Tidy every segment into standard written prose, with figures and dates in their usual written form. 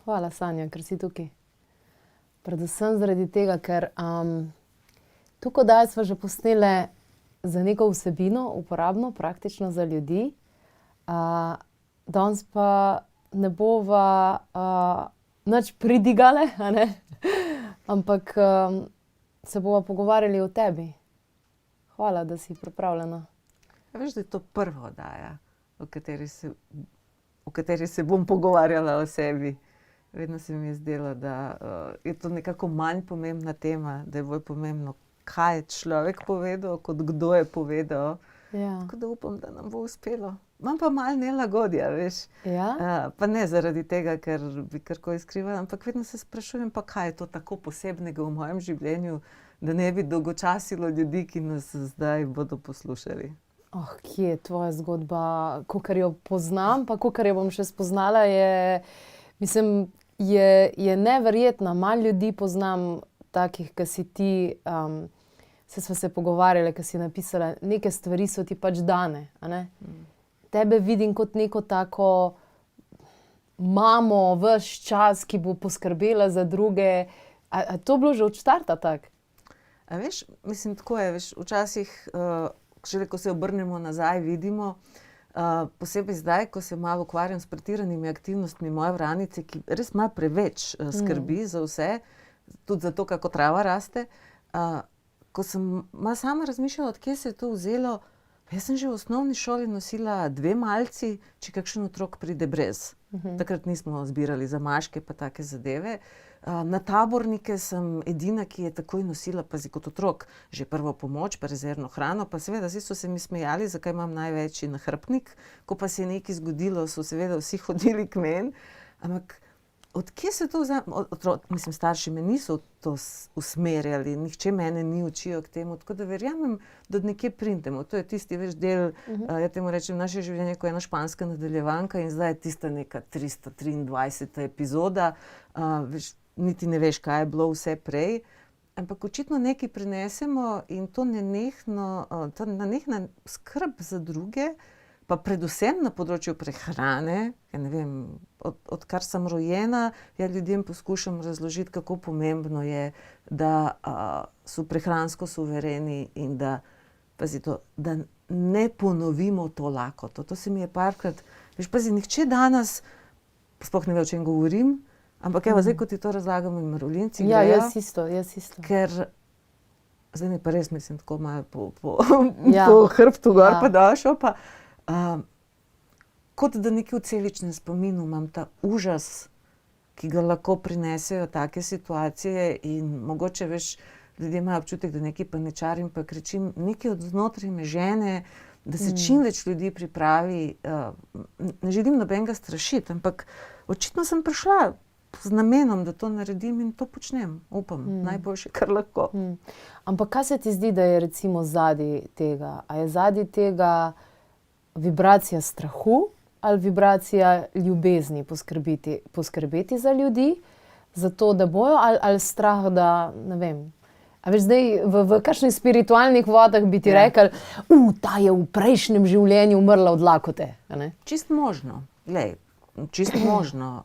Hvala, Sanja, ker si tukaj. Predvsem zaradi tega, ker tukaj daj smo že posnele za neko vsebino, uporabno, praktično za ljudi. Danes pa ne bova nič pridigale, a ne? Ampak se bova pogovarjali o tebi. Hvala, da si pripravljena. Veš, da je to prva oddaja, v kateri se bom pogovarjala o sebi. Vedno se mi je zdelo, da je to nekako manj pomembna tema, da je bolj pomembno, kaj je človek povedal, kot kdo je povedal. Ja. Tako da upam, da nam bo uspelo. Imam pa malo nelagodja, veš. Ja? Pa ne zaradi tega, ker bi karkoli skrivala, ampak vedno se sprašujem, pa kaj je to tako posebnega v mojem življenju, da ne bi dolgočasilo ljudi, ki nas zdaj bodo poslušali. Kje je tvoja zgodba? Kakor jo poznam, pa kakor jo bom še spoznala, je neverjetna. Malo ljudi poznam takih, ki si ti, saj sva se pogovarjali, ki si napisala, neke stvari so ti pač dane, a ne? Tebe vidim kot neko tako mamo ves čas, ki bo poskrbela za druge. A to bilo že od štarta tako? A veš, mislim, tako je, veš, včasih, šele ko se obrnemo nazaj, vidimo, posebej zdaj, ko se malo ukvarjam s pretiranimi aktivnostmi moje vranice, ki res ima preveč skrbi za vse, tudi za to, kako trava raste. Ko sem malo sama razmišljala, od kje se je to vzelo, jaz sem že v osnovni šoli nosila 2 malci, če kakšen otrok pride brez. Takrat nismo zbirali zamaške pa take zadeve. Na tabornike sem edina, ki je takoj nosila, pazi, kot otrok, že prvo pomoč, pa rezervno hrano, pa seveda vsi so se mi smejali, zakaj imam največji nahrbtnik. Ko pa se je nekaj zgodilo, so seveda vsi hodili k meni. Ampak od kje se to mislim, starši me niso to usmerjali, nihče mene ni učil k temu, tako da verjamem, da od nekje printemo. To je tisti, veš, del, ja temu rečem, naše življenje, ko je ena španska nadaljevanka in zdaj je tista neka 323. epizoda, veš, niti ne veš, kaj je bilo vse prej, ampak očitno nekaj prinesemo in to nenehna skrb za druge, pa predvsem na področju prehrane, ja ne vem, odkar sem rojena, ja ljudem poskušam razložiti, kako pomembno je, da so prehransko suvereni in da, pazi to, da ne ponovimo to lakoto. To se mi je parkrat, veš, pazi, nihče danes, sploh ne ve, o čem govorim, ampak evo, zdaj, ko ti to razlagam in Marolinci grejo. Ja, jaz isto. Ker, zdaj mi pa res mislim tako malo po hrbtu gor pa došel, pa kot da nekaj v celičnem spominu imam ta užas, ki ga lahko prinesejo take situacije in mogoče, veš, ljudje imajo občutek, da nekaj paničarim pa kričim, nekaj od znotraj me žene, da se čim več ljudi pripravi, ne želim nobenega strašiti, ampak očitno sem prišla z namenom, da to naredim in to počnem, upam, najboljše, kar lahko. Ampak kaj se ti zdi, da je recimo zadaj tega? A je zadaj tega vibracija strahu ali vibracija ljubezni, poskrbeti za ljudi, zato da bojo, ali strah, da, ne vem. A veš, zdaj v kakšnih spiritualnih vodah bi ti rekli, ta je v prejšnjem življenju umrla od lakote, a ne? Čisto možno, glej. Čisto možno.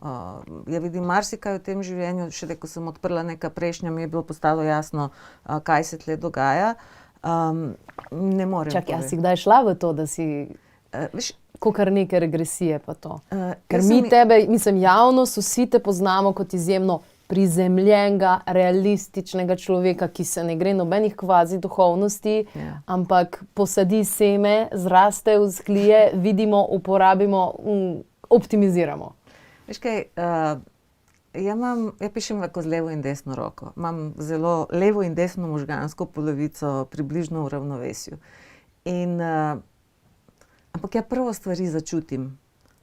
Ja vidim marsikaj v tem življenju, šele ko sem odprla neka prejšnja, mi je bilo postalo jasno, kaj se tle dogaja. Ne morem povedati. Čakaj, a si kdaj šla v to, da si kakor neke regresije pa to? Ker mi tebe, mislim, javnost, vsi te poznamo kot izjemno prizemljenega, realističnega človeka, ki se ne gre nobenih kvazi duhovnosti, ampak posadi seme, zraste, vzklije, vidimo, uporabimo, optimiziramo. Veš kaj, ja pišem lahko z levo in desno roko. Imam zelo levo in desno možgansko polovico približno v ravnovesju. Ampak ja prvo stvari začutim.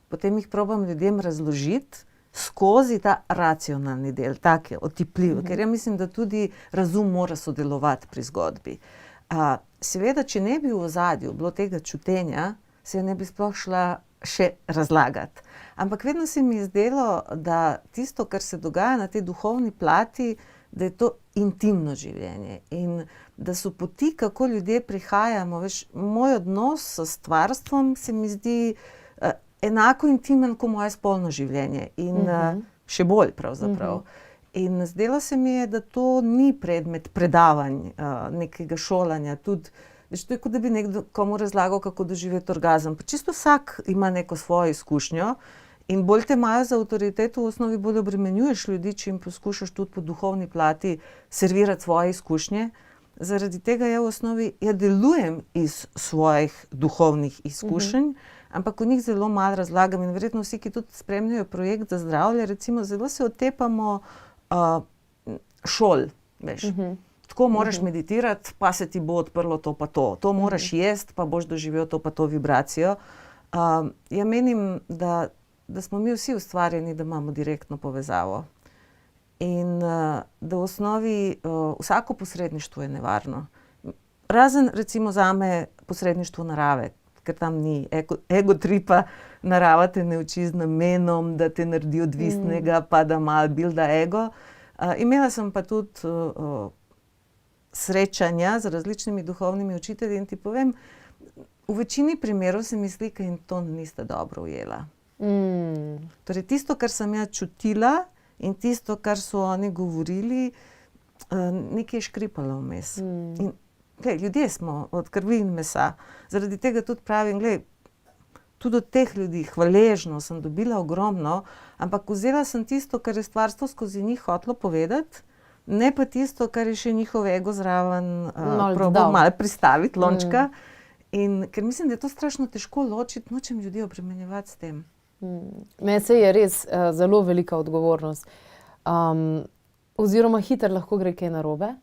Potem jih probam ljudem razložiti skozi ta racionalni del, tak je otipljiv, ker ja mislim, da tudi razum mora sodelovati pri zgodbi. Seveda, če ne bi v ozadju bilo tega čutenja, se ne bi sploh šla še razlagati. Ampak vedno se mi je zdelo, da tisto, kar se dogaja na tej duhovni plati, da je to intimno življenje in da so poti, kako ljudje prihajamo, veš, moj odnos s stvarstvom se mi zdi enako intimen kot moje spolno življenje. In še bolj pravzaprav. In zdelo se mi je, da to ni predmet predavanj, nekega šolanja. Tudi, veš, to je kot da bi nekdo komu razlagal, kako doživeti orgazem. Pa čisto vsak ima neko svojo izkušnjo in bolj te imajo za avtoriteto, v osnovi bolj obremenjuješ ljudi, če jim poskušaš tudi po duhovni plati servirati svoje izkušnje. Zaradi tega v osnovi delujem iz svojih duhovnih izkušenj, ampak o njih zelo malo razlagam in verjetno vsi, ki tudi spremljajo projekt za zdravje, recimo zelo se otepamo šol, veš. Tako moraš meditirati, pa se ti bo odprlo to pa to. To moraš jesti, pa boš doživel to pa to vibracijo. Ja menim, da smo mi vsi ustvarjeni, da imamo direktno povezavo. In da v osnovi vsako posredništvo je nevarno. Razen recimo zame posredništvo narave, ker tam ni ego tripa, narava te ne uči z namenom, da te naredi odvisnega, pa da malo builda ego. Imela sem pa tudi srečanja z različnimi duhovnimi učitelji in ti povem, v večini primerov se mi slika in to niste dobro ujela. Torej tisto, kar sem jaz čutila in tisto, kar so oni govorili, nekaj je škripalo vmes. In ljudje smo od krvi in mesa. Zaradi tega tudi pravim, tudi od teh ljudi hvaležno sem dobila ogromno, ampak vzela sem tisto, kar je stvarstvo skozi njih hotelo povedati, ne pa tisto, kar je še njihov ego zraven probal malo pristaviti, lončka. In ker mislim, da je to strašno težko ločiti, nočem ljudi obremenjevati s tem. Meni je res zelo velika odgovornost. Oziroma hitro lahko gre kaj narobe.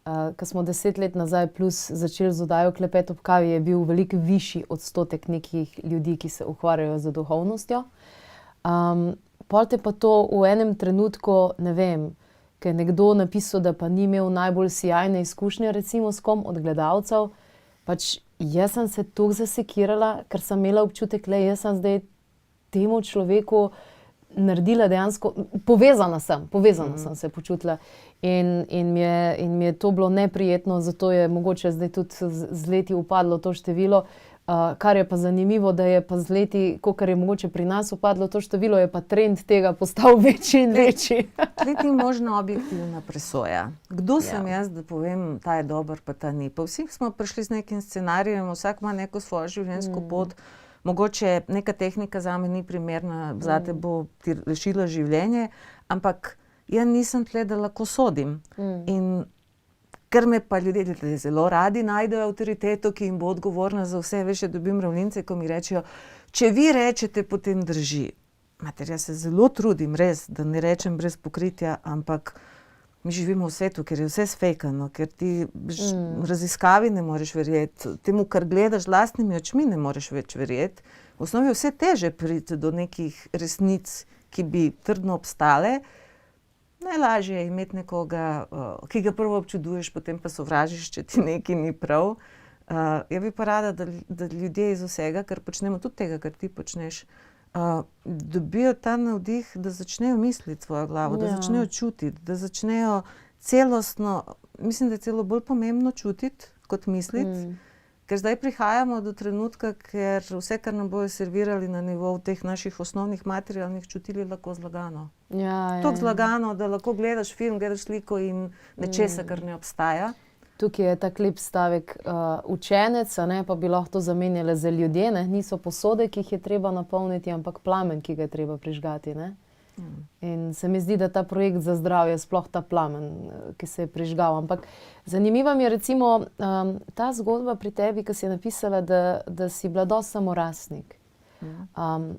Ko smo 10 let nazaj plus začeli z oddajo Klepet ob kavi, je bil veliko višji odstotek nekih ljudi, ki se ukvarjajo z duhovnostjo. Pol te pa to v enem trenutku, ne vem, ker je nekdo napisal, da pa ni imel najbolj sijajne izkušnje recimo s kom od gledalcev, pač jaz sem se toliko zasekirala, ker sem imela občutek, jaz sem zdaj temu človeku naredila dejansko, povezana sem se počutila in mi je to bilo neprijetno, zato je mogoče zdaj tudi z leti upadlo to število, kar je pa zanimivo, da je pa z leti, kakor je mogoče pri nas upadlo to število, je pa trend tega postal večji in večji. Tukaj ni možna objektivna presoja. Kdo sem jaz, da povem, ta je dober, pa ta ni. Pa vsi smo prišli z nekim scenarijem, vsak ima neko svojo življenjsko pot. Mogoče neka tehnika zame ni primerna, zate bo ti rešila življenje, ampak jaz nisem tle, da lahko sodim. In ker me pa ljudje zelo radi najdejo avtoriteto, ki jim bo odgovorna za vse, veš, dobim ravnince, ko mi rečejo, če vi rečete, potem drži. Mater, jaz se zelo trudim, res, da ne rečem brez pokritja, ampak mi živimo v svetu, ker je vse sfejkano, ker ti raziskavi ne moreš verjeti, temu, kar gledaš z lastnimi očmi, ne moreš več verjeti. V osnovi je vse teže priti do nekih resnic, ki bi trdno obstale. Najlažje je imeti nekoga, ki ga prvo občuduješ, potem pa sovražiš, če ti nekaj ni prav. Jaz bi pa rada, da ljudje iz vsega, kar počnemo, tudi tega, kar ti počneš, dobijo ta navdih, da začnejo misliti svojo glavo, da začnejo čutiti, da začnejo celostno, mislim, da je celo bolj pomembno čutiti, kot misliti, ker zdaj prihajamo do trenutka, ker vse, kar nam bojo servirali na nivoju teh naših osnovnih materialnih čutil, je lahko zlagano. Toliko zlagano, da lahko gledaš film, gledaš sliko in nečesa, kar ne obstaja. Tukaj je tak lep stavek, učenec, pa bi lahko to zamenjali za ljudje, niso posode, ki jih je treba napolniti, ampak plamen, ki ga je treba prižgati. In se mi zdi, da ta projekt za zdravje, sploh ta plamen, ki se je prižgal. Ampak zanimiva mi je recimo ta zgodba pri tebi, ki si napisala, da si bila dosti samorastnik.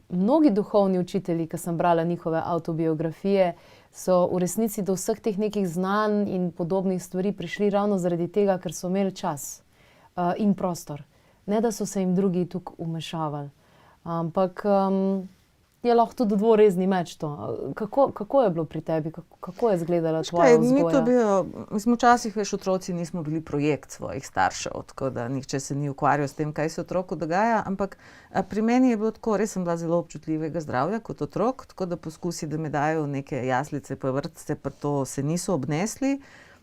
Mnogi duhovni učitelji, ki sem brala njihove avtobiografije, so v resnici do vseh teh nekih znanj in podobnih stvari prišli ravno zaradi tega, ker so imeli čas in prostor. Ne, da so se jim drugi tukaj vmešavali. Ampak je lahko tudi dvorezni meč to. Kako je bilo pri tebi? Kako je izgledala tvoja vzgoja? Včasih, veš, otroci nismo bili projekt svojih staršev, tako da nihče se ni ukvarjal s tem, kaj se otroku dogaja, ampak pri meni je bilo tako, res sem bila zelo občutljivega zdravja kot otrok, tako da poskusi, da me dajo neke jaslice pa vrtce, pa to se niso obnesli.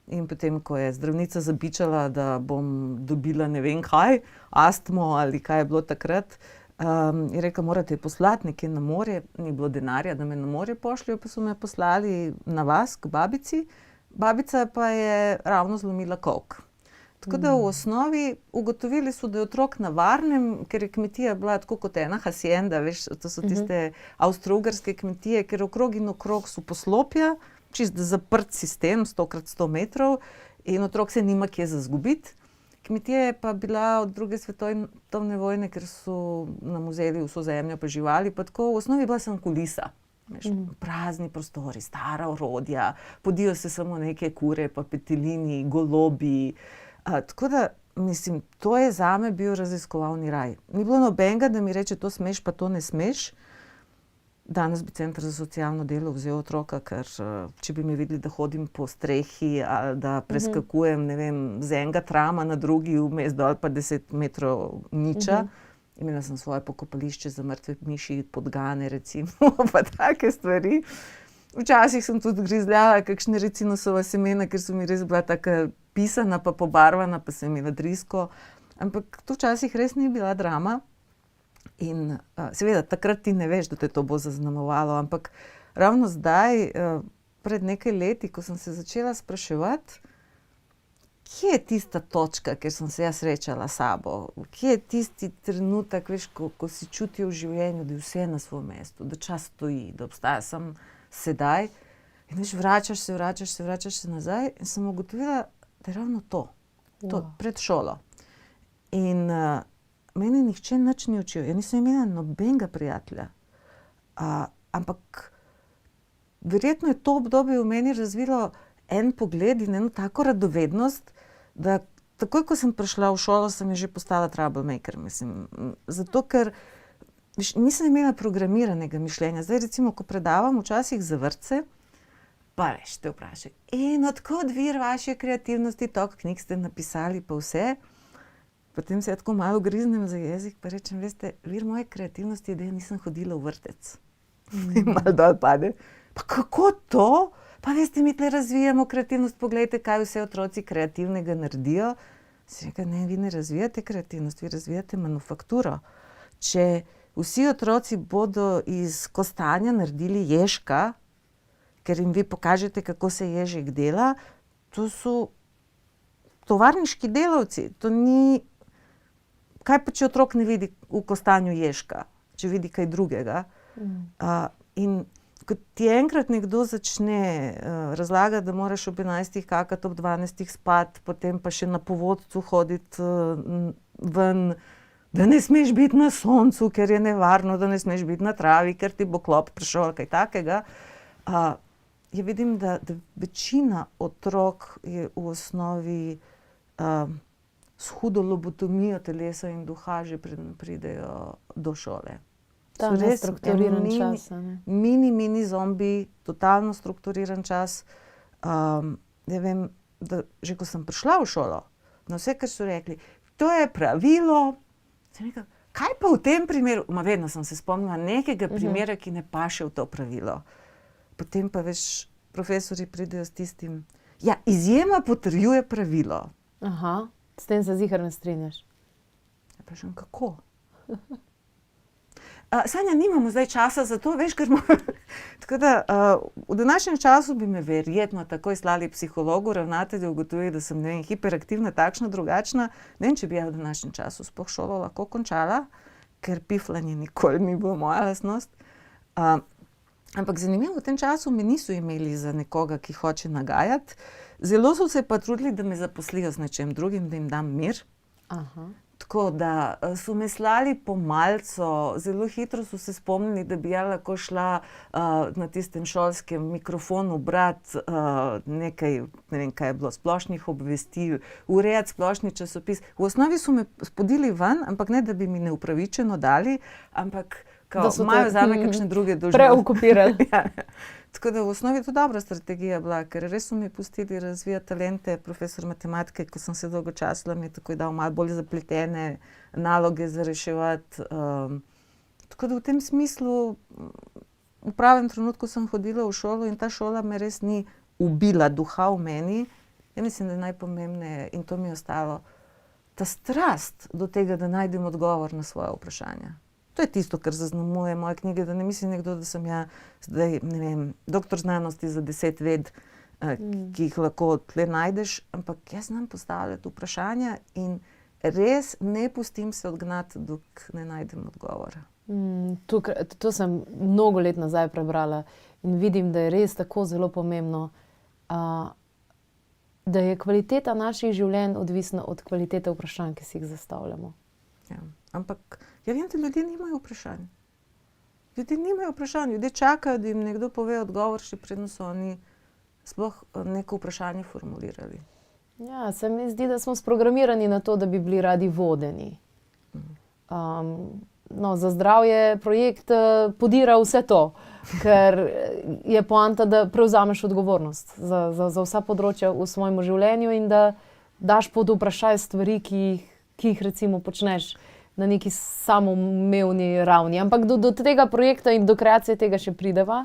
In potem, ko je zdravnica zabičala, da bom dobila ne vem kaj, astmo ali kaj je bilo takrat, Je rekel, morate poslati nekje na morje, ni bilo denarja, da me na morje pošljajo, pa so me poslali na vas k babici. Babica pa je ravno zlomila kolk. Tako da v osnovi ugotovili so, da je otrok na varnem, ker je kmetija bila tako kot ena hacienda, veš, to so tiste avstro-ugrske kmetije, ker okrog in okrog so poslopja, čist zaprt sistem, 100x100 metrov, in otrok se nima kje za zgubiti. Kmetija je pa bila od druge svetovne vojne, ker so nam vzeli vso zemljo pa živali, pa tako v osnovi bila sem kulisa. Prazni prostori, stara orodja, podijo se samo neke kure, pa petelini, golobi. Tako da, mislim, to je zame bil raziskovalni raj. Ni bilo nobenega, da mi reče, to smeš, pa to ne smeš. Danes bi Center za socialno delo vzel otroka, ker če bi mi videli, da hodim po strehi ali da preskakujem, ne vem, z enega trama na drugi, vmes dol pa 10 metrov niča. Imela sem svoje pokopališče za mrtve miši, podgane recimo, pa take stvari. Včasih sem tudi grizljala kakšne ricinusova semena, ker so mi res bila taka pisana pa pobarvana, pa sem imela drisko. Ampak to včasih res ni bila drama. In seveda, takrat ti ne veš, da te to bo zaznamovalo, ampak ravno zdaj, pred nekaj leti, ko sem se začela spraševati, kje je tista točka, kjer sem se jaz srečala s sabo, kje je tisti trenutek, veš, ko si čutijo v življenju, da je vse na svojem mestu, da čas stoji, da obstaja sam sedaj. In veš, vračaš se nazaj in sem ugotovila, da je ravno to pred šolo. In mene nihče nič ni učil. Ja nisem imela nobenega prijatelja. Ampak verjetno je to obdobje v meni razvilo en pogled in eno tako radovednost, da takoj, ko sem prišla v šolo, sem že postala troublemaker, mislim. Zato, ker nisem imela programiranega mišljenja. Zdaj recimo, ko predavam včasih za vrtce, pa veš, te vprašaj, in odkot vir vaše kreativnosti, toliko knjig ste napisali, pa vse. Potem se tako malo griznem za jezik, pa rečem, veste, vir moje kreativnosti je, da nisem hodila v vrtec. In malo dol pade. Pa kako to? Pa veste, mi tle razvijamo kreativnost, poglejte, kaj vse otroci kreativnega naredijo. Si rekel, ne, vi ne razvijate kreativnost, vi razvijate manufakturo. Če vsi otroci bodo iz kostanja naredili ježka, ker jim vi pokažete, kako se ježek dela, to so tovarniški delavci. To ni... Kaj pa, če otrok ne vidi v kostanju ježka, če vidi kaj drugega? In ko ti enkrat nekdo začne razlagati, da moraš ob 11 kakati, ob 12 spati, potem pa še na povodcu hoditi ven, da ne smeš biti na soncu, ker je nevarno, da ne smeš biti na travi, ker ti bo klop prišel, kaj takega. Ja vidim, da večina otrok je v osnovi s hudo lobotomijo telesa in duha že pridejo do šole. Ta nestrukturiran čas. Mini zombi, totalno strukturiran čas. Ja vem, da že ko sem prišla v šolo, na vse, kar so rekli, to je pravilo, sem rekla, kaj pa v tem primeru? Vedno sem se spomnila nekega primera, ki ne paše v to pravilo. Potem pa veš, profesorji pridejo s tistim, ja, izjema potrjuje pravilo. Aha, s tem se ziher ne strinjaš. Ja, vprašam, kako? Sanja, nimamo zdaj časa za to, veš, ker tako da, v današnjem času bi me verjetno takoj slali psihologu, ravnatelju, ugotovili, da sem, ne vem, hiperaktivna, takšna, drugačna. Ne vem, če bi v današnjem času sploh šolo lahko končala, ker piflanje nikoli ni bilo moja lastnost. Ampak zanimivo, v tem času me niso imeli za nekoga, ki hoče nagajati. Zelo so se pa trudili, da me zaposlijo z nečem drugim, da jim dam mir. Tako da so me slali po malco, zelo hitro so se spomnili, da bi ja lahko šla na tistem šolskem mikrofonu brati nekaj, ne vem, kaj je bilo, splošnih obvestil, urejati splošni časopis. V osnovi so me spodili ven, ampak ne, da bi mi neupravičeno dali, ampak imajo zame kakšne druge dolžnosti. Preokupirali. Ja. Tako da v osnovi je to dobra strategija bila, ker res so mi pustili razvijati talente. Profesor matematike, ko sem se dolgočasila, mi je takoj dal malo bolj zapletene naloge za reševati. Tako da v tem smislu v pravem trenutku sem hodila v šolo in ta šola me res ni ubila duha v meni. Ja mislim, da je najpomembneje, in to mi je ostalo, ta strast do tega, da najdem odgovor na svoje vprašanja. To to je tisto, kar zaznamuje moje knjige, da ne misli nekdo, da sem ja zdaj, ne vem, doktor znanosti za 10 ved, ki jih lahko tle najdeš, ampak jaz znam postavljati vprašanja in res ne pustim se odgnati, dok ne najdem odgovora. To sem mnogo let nazaj prebrala in vidim, da je res tako zelo pomembno, da je kvaliteta naših življenj odvisna od kvalitete vprašanj, ki si jih zastavljamo. Ja. Ampak ja vem, da ljudje nimajo vprašanj. Ljudje nimajo vprašanj, ljudje čakajo, da jim nekdo pove odgovor, še predno so oni sploh neko vprašanje formulirali. Ja, se mi zdi, da smo sprogramirani na to, da bi bili radi vodeni. Za zdravje projekt podira vse to, ker je poanta, da prevzameš odgovornost za vsa področja v svojem življenju in da daš pod vprašaj stvari, ki jih recimo počneš na neki samoumevni ravni. Ampak do tega projekta in do kreacije tega še prideva.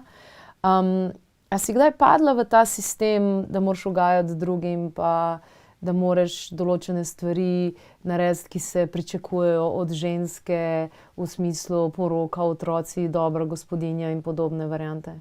A si kdaj padla v ta sistem, da moraš ugajati drugim, pa da moraš določene stvari narediti, ki se pričakujejo od ženske, v smislu poroka, otroci, dobra gospodinja in podobne variante?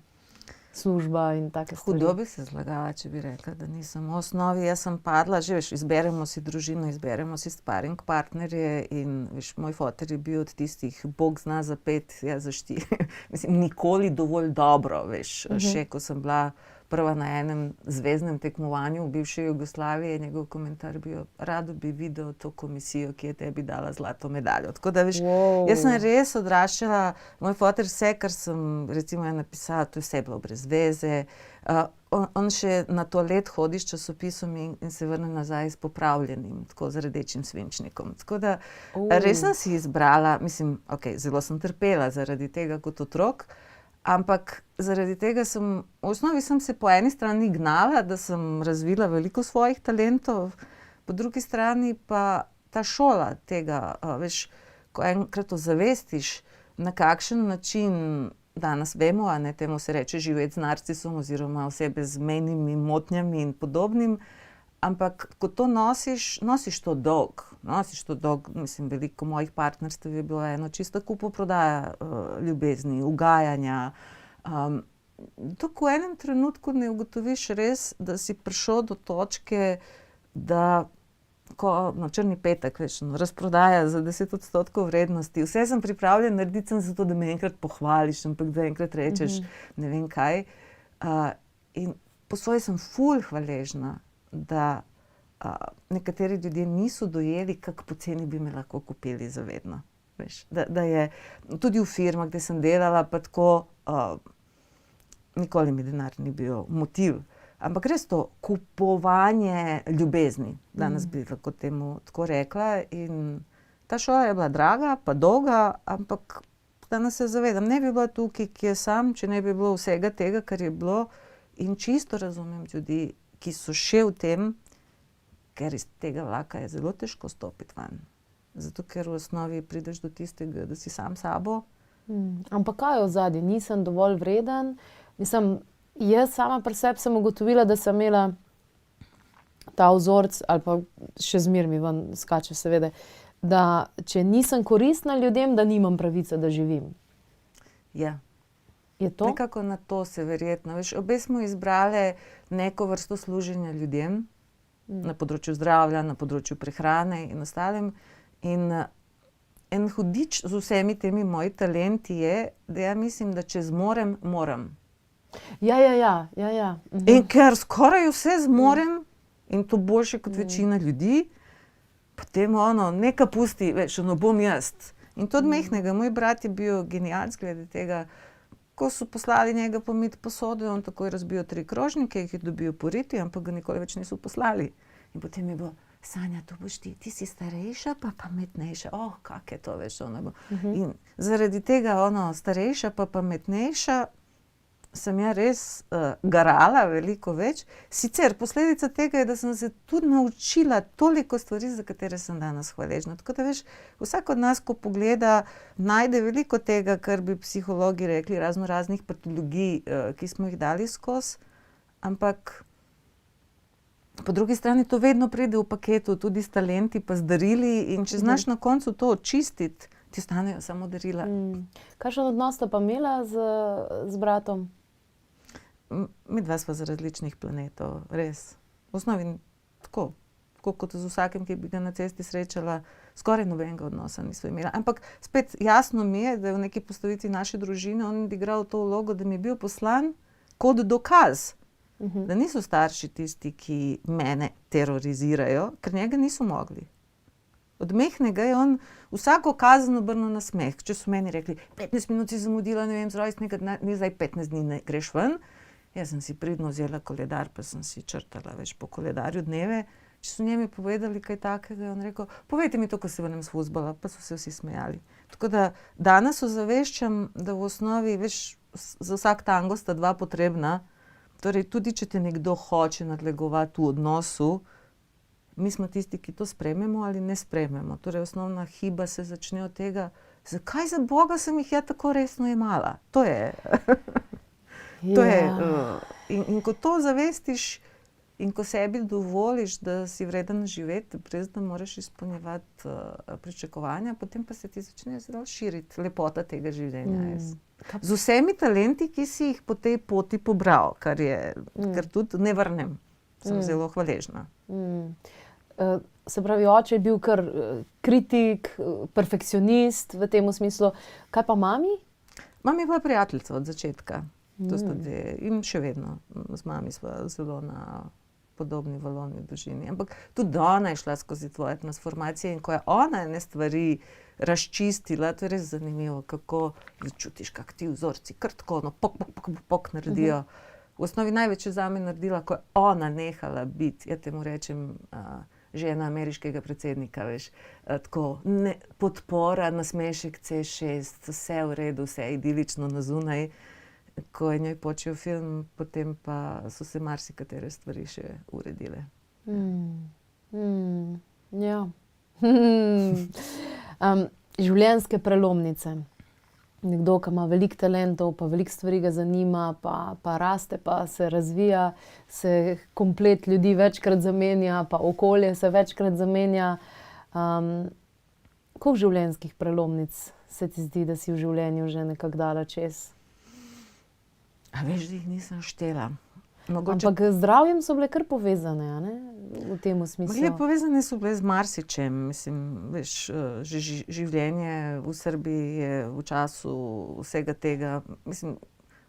Služba in take stvari. Hudo bi se zlagala, če bi rekla, da nisem. V osnovi jaz sem padla, že veš, izberemo si družino, izberemo si sparing partnerje in veš, moj foter je bil od tistih, Bog zna za 5, jaz za 4. Mislim, nikoli dovolj dobro, veš. Še ko sem bila prva na enem zvezdnem tekmovanju v bivši Jugoslaviji, njegov komentar bil, rado bi videl to komisijo, ki je tebi dala zlato medaljo. Tako da, veš, jaz sem res odraščala, moj foter vse, kar sem recimo napisala, to je vse bilo brez veze. On še na toalet hodi s časopisom in se vrne nazaj s popravljenim, tako z rdečim svinčnikom. Tako da res sem si izbrala, mislim, zelo sem trpela zaradi tega kot otrok, ampak zaradi tega v osnovi sem se po eni strani gnala, da sem razvila veliko svojih talentov, po drugi strani pa ta šola tega, veš, ko enkrat ozavestiš, na kakšen način, danes vemo, a ne, temu se reče živeti z narcisom oziroma osebe z mejnimi motnjami in podobnim, ampak ko to nosiš to dolg, mislim, veliko mojih partnerstev je bilo eno čisto kupoprodaja ljubezni, ugajanja. Tako v enem trenutku ne ugotoviš res, da si prišel do točke, da ko na črni petek, veš, razprodaja za 10% vrednosti, vse sem pripravljen narediti zato, da me enkrat pohvališ, ampak da enkrat rečeš ne vem kaj. In po svoje sem ful hvaležna, da nekateri ljudje niso dojeli, kako poceni bi me lahko kupili za vedno. Veš, da je tudi v firmah, kde sem delala, pa tako nikoli mi denar ni bil motiv. Ampak res to kupovanje ljubezni, danes bi lahko temu tako rekla. In ta šola je bila draga, pa dolga, ampak danes se zavedam, ne bi bila tukaj, ki je sam, če ne bi bilo vsega tega, kar je bilo. In čisto razumem ljudi, ki so še v tem, ker iz tega vlaka je zelo težko stopiti ven. Zato, ker v osnovi prideš do tistega, da si sam sabo. Ampak kaj je ozadje? Nisem dovolj vreden? Mislim, jaz sama pri sebi sem ugotovila, da sem imela ta vzorec, ali pa še zmeraj mi ven skače seveda, da če nisem koristna ljudem, da nimam pravice, da živim. Ja. Je to? Nekako na to se verjetno. Veš, obe smo izbrale neko vrsto služenja ljudem, na področju zdravja, na področju prehrane in ostalem. In en hudič z vsemi temi moji talenti je, da ja mislim, da če zmorem, moram. Ja. In ker skoraj vse zmorem, in to boljše kot večina ljudi, potem neka pusti, veš, bom jaz. In to od majhnega, moj brat je bil genialc glede tega, ko so poslali njega pomiti posodo, on takoj razbijo 3 krožnike, jih je dobil poriti, ampak ga nikoli več niso poslali. In potem je bilo, Sanja, to boš ti si starejša, pa pametnejša. Kak je to, veš, In zaradi tega, starejša pa pametnejša, sem ja res garala veliko več. Sicer posledica tega je, da sem se tudi naučila toliko stvari, za katere sem danes hvaležna. Tako da veš, vsak od nas, ko pogleda, najde veliko tega, kar bi psihologi rekli, raznih patologij, ki smo jih dali skozi, ampak po drugi strani to vedno pride v paketu, tudi s talenti pa z darili, in če znaš na koncu to očistiti, ti ostanejo samo darila. Kakšen odnos sta pa imela z bratom? Midva sva z različnih planetov, res. V osnovi tako kot z vsakim, ki bi ga na cesti srečala, skoraj nobenega odnosa nisva imela. Ampak spet jasno mi je, da je v neki postavitvi naše družine on odigral to vlogo, da mi je bil poslan kot dokaz, da niso starši tisti, ki mene terorizirajo, ker njega niso mogli. Od majhnega je on vsako kazen obrnil na smeh. Če so meni rekli, 15 minut si zamudila, ne vem, z rojstnega dne, zdaj 15 dni ne greš ven. Jaz sem si pridno vzela koledar, pa sem si črtala več po koledarju dneve. Če so njemi povedali kaj takega, je on rekel, povejte mi to, ko se vrnem s fuzbala, pa so se vsi smejali. Tako da danes ozaveščam, da v osnovi, veš, za vsak tango sta dva potrebna. Torej, tudi če te nekdo hoče nadlegovati v odnosu, mi smo tisti, ki to sprejmemo ali ne sprejmemo. Torej, osnovna hiba se začne od tega, zakaj za Boga sem jih ja tako resno jemala. To je. In ko to zavestiš in ko sebi dovoliš, da si vreden živeti, brez da moraš izpolnjevati pričakovanja, potem pa se ti začne zelo širiti lepota tega življenja. Z vsemi talenti, ki si jih po tej poti pobral, kar tudi ne vrnem. Sem zelo hvaležna. Se pravi, oče je bil kar kritik, perfekcionist v tem smislu. Kaj pa mami? Mami je bila prijateljica od začetka. To sta dve. In še vedno z mami sva zelo na podobni valovni dolžini. Ampak tudi ona je šla skozi tvoje transformacije in ko je ona ene stvari razčistila, to je res zanimivo, kako začutiš, kak ti vzorci kar tako, pok naredijo. V osnovi največ zame naredila, ko je ona nehala biti, ja temu rečem, žena ameriškega predsednika, veš, tako podpora, nasmešek C6, vse v redu, vse idilično na zunaj. Ko je njoj počel film, potem pa so se marsikatere stvari še uredile. Ja. Življenjske prelomnice. Nekdo, ki ima veliko talentov, pa veliko stvari ga zanima, pa raste, pa se razvija, se komplet ljudi večkrat zamenja, pa okolje se večkrat zamenja. Koliko življenjskih prelomnic se ti zdi, da si v življenju že nekako dala čez? A veš, da jih nisem štela. Ampak z zdravjem so bile kar povezane, a ne? V tem smislu. Povezane so bile z marsičem. Mislim, veš, življenje v Srbiji je v času vsega tega, mislim,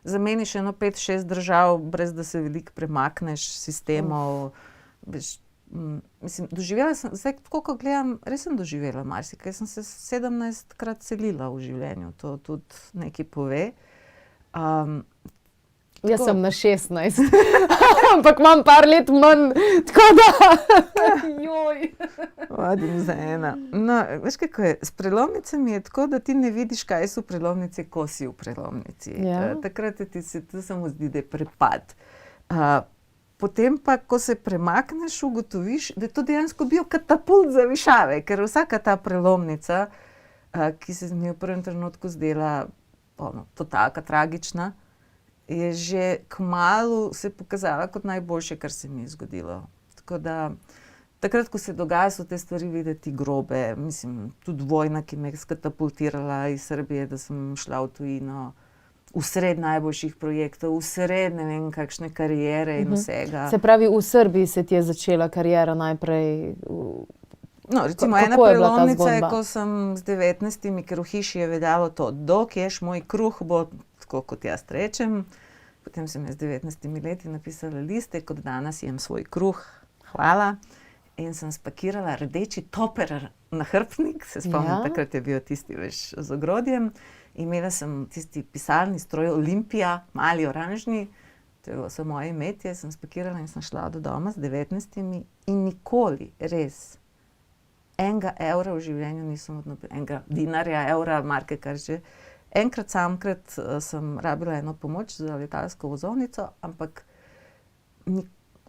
zameniš 5-6 držav, brez da se veliko premakneš sistemov. Veš, mislim, doživela sem, zdaj tako, ko gledam, res sem doživela marsikaj. Sem se 17-krat selila v življenju, to tudi nekaj pove. Jaz sem na 16, ampak imam par let manj, tako da, joj. Vadim za ena. No, veš kako je, s prelomnicami je tako, da ti ne vidiš, kaj so prelomnice, ko si v prelomnici. Ja. Takrat ti se to samo zdi, da je prepad. Potem pa, ko se premakneš, ugotoviš, da je to dejansko bil katapult za višave, ker vsaka ta prelomnica, ki se mi v prvem trenutku zdela totalka tragična, je že kmalu se pokazala kot najboljše, kar se mi je zgodilo. Tako da, takrat, ko se dogaja, so te stvari videti grobe. Mislim, tudi vojna, ki me je skatapultirala iz Srbije, da sem šla v tujino, vsred najboljših projektov, vsred ne vem kakšne kariere in vsega. Se pravi, v Srbiji se ti je začela kariera najprej. No, recimo ena prelomnica je, ko sem z 19, ker v hiši je veljalo to, dok ješ moj kruh, bo tako, kot jaz rečem. Potem sem z 19 leti napisala liste, kot danes jem svoj kruh, hvala. In sem spakirala rdeči toper na hrbtnik, se spomnim, takrat je bil tisti, veš, z ogrodjem. Imela sem tisti pisalni stroj Olimpija, mali oranžni, to je bilo samo moje imetje, sem spakirala in sem šla do doma z 19 in nikoli, res, enega evra v življenju nisem enega dinarja, evra, marke, kar že. Enkrat samkrat sem rabila eno pomoč za letalsko vozovnico, ampak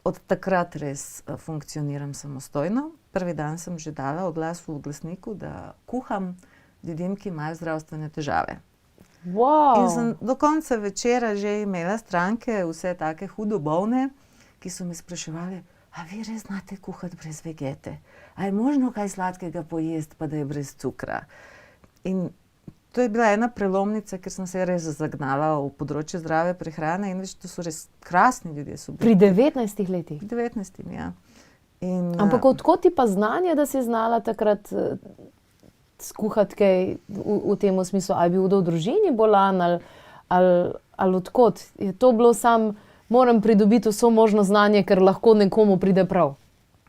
od takrat res funkcioniram samostojno. Prvi dan sem že dala oglas v oglasniku, da kuham ljudem, ki imajo zdravstvene težave. Wow. In sem do konca večera že imela stranke, vse take hudo bolne, ki so me spraševali, a vi res znate kuhati brez vegete? A je možno kaj sladkega pojesti, pa da je brez cukra? In to je bila ena prelomnica, ker sem se res zagnala v področje zdrave prehrane in veš, to so res krasni ljudje. Pri 19 letih? 19, ja. In, ampak odkot ti pa znanje, da si znala takrat skuhati kaj v tem smislu? Ali je bil v družini bolan ali odkot? Je to bilo moram pridobiti vso možno znanje, ker lahko nekomu pride prav?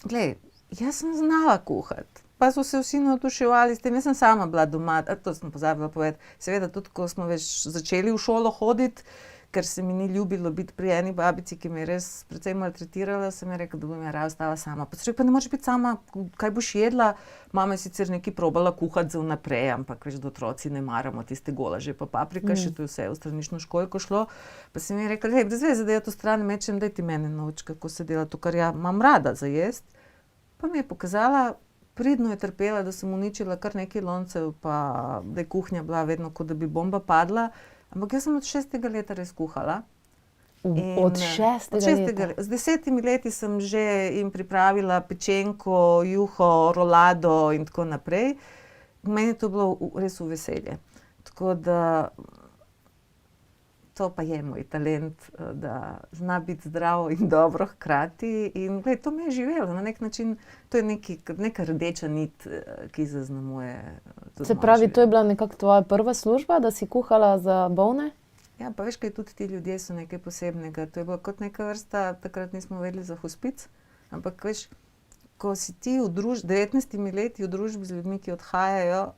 Glej, jaz sem znala kuhati. Pa so se vsi navduševali s tem, jaz sem sama bila doma, to sem pozabila povedati. Seveda tudi, ko smo več začeli v šolo hoditi, ker se mi ni ljubilo biti pri eni babici, ki me je res precej maltretirala, sem je rekla, da bom raje ostala sama. Pa sem rekla, pa ne moreš biti sama, kaj boš jedla? Mama je sicer nekaj probala kuhati za vnaprej, ampak veš, da otroci ne maramo tiste golaže, pa paprika, še to je vse v stranično školjko šlo. Pa sem je rekla, brez veze, da je to stran mečem, daj ti mene nauči, kako se dela to, kar ja imam rada za jesti. Pa mi je pokazala, pridno je trpela, da sem uničila kar nekaj loncev, pa da je kuhinja bila vedno, kot da bi bomba padla. Ampak jaz sem od 6. leta res kuhala. Od 6. leta? Z 10 leti sem že jim pripravila pečenko, juho, rolado in tako naprej. Meni je to bilo res v veselje. Tako da to pa je moj talent, da zna biti zdravo in dobro hkrati. In gled, to me je živelo na nek način. To je neka rdeča nit, ki zaznamuje tudi Se pravi, to je bila nekako tvoja prva služba, da si kuhala za bolne? Ja, pa veš, kaj tudi ti ljudje so nekaj posebnega. To je bila kot neka vrsta, takrat nismo vedeli za hospic, ampak veš, ko si ti v 19 leti v družbi z ljudmi, ki odhajajo,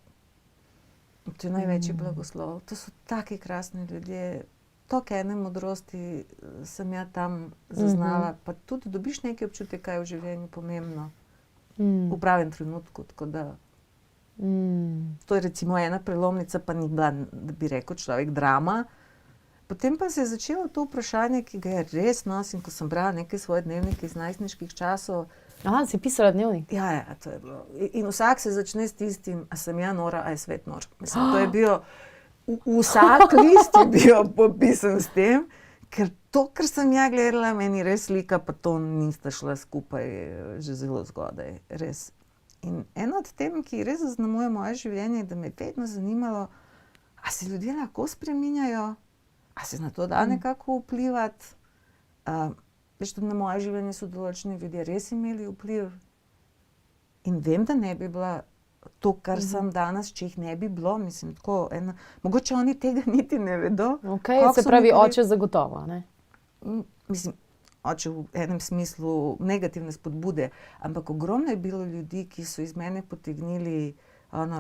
to je največji blagoslov. To so taki krasni ljudje. Toliko ene modrosti sem ja tam zaznala, pa tudi dobiš neki občutek, kaj je v življenju pomembno. V pravem trenutku, tako da to je recimo ena prelomnica, pa ni bila, da bi rekel človek, drama. Potem pa se je začelo to vprašanje, ki ga je res nosim, ko sem brala neke svoje dnevnike iz najstniških časov. Aha, si pisala dnevnik? Ja, to je bilo. In vsak se začne s tistim, a sem ja nora, a je svet nor. Mislim, to je bilo, vsak list je bil popisan s tem, ker to, kar sem ja gledala, meni res slika, pa to nista šla skupaj že zelo zgodaj, res. In eno od tem, ki res zaznamuje moje življenje, je, da me je vedno zanimalo, a se ljudje lahko spreminjajo, a se na to da nekako vplivati. Veš, tudi na moje življenje so določeni ljudje res imeli vpliv. In vem, da ne bi bila to, kar sem danes, če jih ne bi bilo, mislim, tako ena, mogoče oni tega niti ne vedo. Okay, se pravi, oče zagotovo, ne? Mislim, oče v enem smislu negativne spodbude, ampak ogromno je bilo ljudi, ki so iz mene potegnili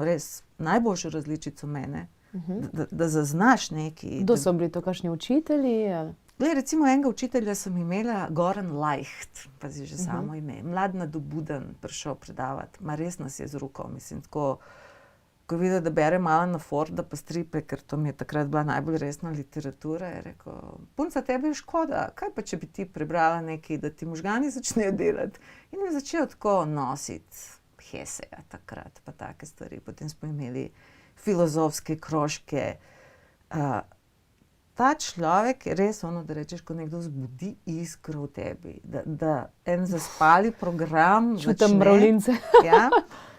res najboljšo različico mene, da zaznaš nekaj. Kdo so bili to, kakšni učitelji? Glej, recimo enega učitelja sem imela, Goran Lajht, pazi že samo ime, mlad nadobuden, prišel predavati, ma res nas je zrukal, mislim, tako, ko je videl, da bere Alana Forda pa stripe, ker to mi je takrat bila najbolj resna literatura, je rekel, punca, tebi je škoda, kaj pa, če bi ti prebrala nekaj, da ti možgani začnejo delati. In je začel tako nositi Heseja takrat, pa take stvari. Potem smo imeli filozofske krožke. Ta človek je res ono, da rečeš, ko nekdo zbudi iskro v tebi, da en zaspali program čutim mravljince. Ja,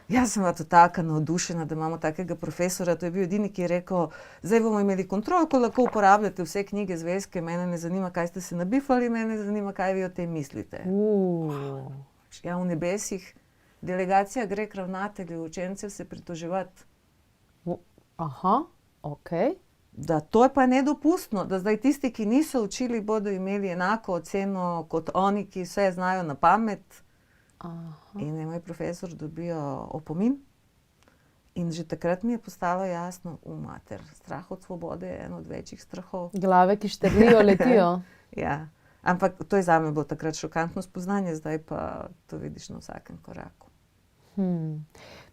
jaz sem bila totalka navdušena, da imamo takega profesora, to je bil edini, ki je rekel, zdaj bomo imeli kontrolko, lahko uporabljate vse knjige zvezke, mene ne zanima, kaj ste se nabifali, mene ne zanima, kaj vi o tem mislite. Ja, v nebesih delegacija gre k ravnatelju, učencev se pritoževati. Aha, okej. Da to je pa nedopustno, da zdaj tisti, ki niso učili, bodo imeli enako oceno kot oni, ki vse znajo na pamet. In je moj profesor dobil opomin. In že takrat mi je postalo jasno, mater, strah od svobode je en od večjih strahov. Glave, ki štrlijo, letijo. Ja, ampak to je zame bilo takrat šokantno spoznanje, zdaj pa to vidiš na vsakem koraku.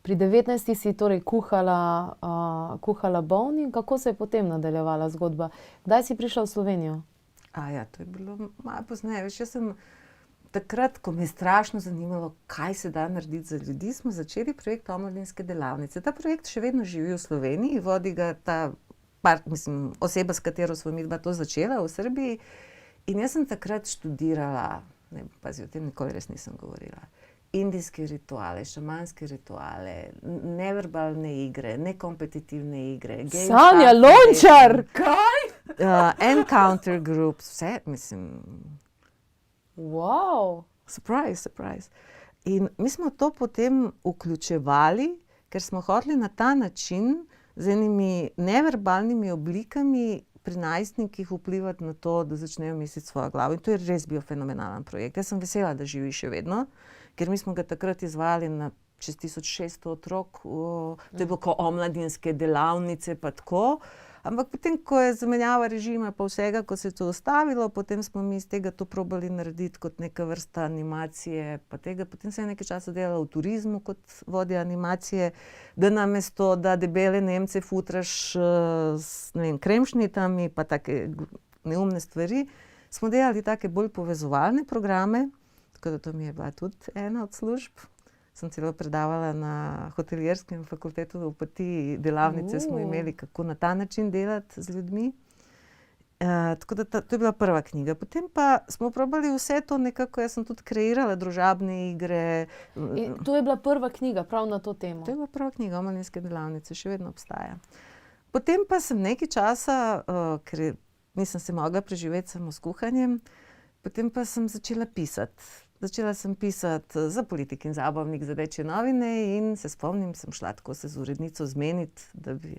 Pri 19 si torej kuhala bolnim, kako se je potem nadaljevala zgodba? Kdaj si prišla v Slovenijo? Ja, to je bilo malo pozneje. Veš, jaz sem takrat, ko me je strašno zanimalo, kaj se da narediti za ljudi, smo začeli projekt Omladinske delavnice. Ta projekt še vedno živi v Sloveniji, vodi ga oseba, s katero smo midva to začela v Srbiji. In jaz sem takrat študirala, pazi, o tem nikoli res nisem govorila. indijske rituale, šamanske rituale, neverbalne igre, nekompetitivne igre. Sanja Lončar! Kaj? Encounter groups, vse, mislim, Wow. surprise. In mi smo to potem vključevali, ker smo hoteli na ta način z enimi neverbalnimi oblikami pri najstnikih vplivati na to, da začnejo misliti svojo glavo. In to je res bil fenomenalen projekt. Jaz sem vesela, da živi še vedno, ker mi smo ga takrat izvajali na čez 1600 otrok. To je bilo kot omladinske delavnice pa tako. Ampak potem, ko je zamenjava režima pa vsega, ko se je to ustavilo, potem smo mi iz tega to probali narediti kot neka vrsta animacije pa tega. Potem sem nekaj časa delala v turizmu kot vodja animacije, da namesto, da debele Nemce futraš s, ne vem, kremšnitami pa take neumne stvari, smo delali take bolj povezovalne programe, tako da to mi je bila tudi ena od služb. Sem celo predavala na hotelijerskem fakultetu v Opatiji, delavnice smo imeli, kako na ta način delati z ljudmi. Tako da to je bila prva knjiga. Potem pa smo probali vse to nekako, jaz sem tudi kreirala družabne igre. In to je bila prva knjiga prav na to temo? To je bila prva knjiga, Omladinske delavnice, še vedno obstaja. Potem pa sem nekaj časa, ker nisem se mogla preživeti samo s kuhanjem, potem pa sem začela pisati. Začela sem pisati za Politik in Zabavnik, za Večje novine in se spomnim, sem šla tako se z urednico zmeniti, da bi...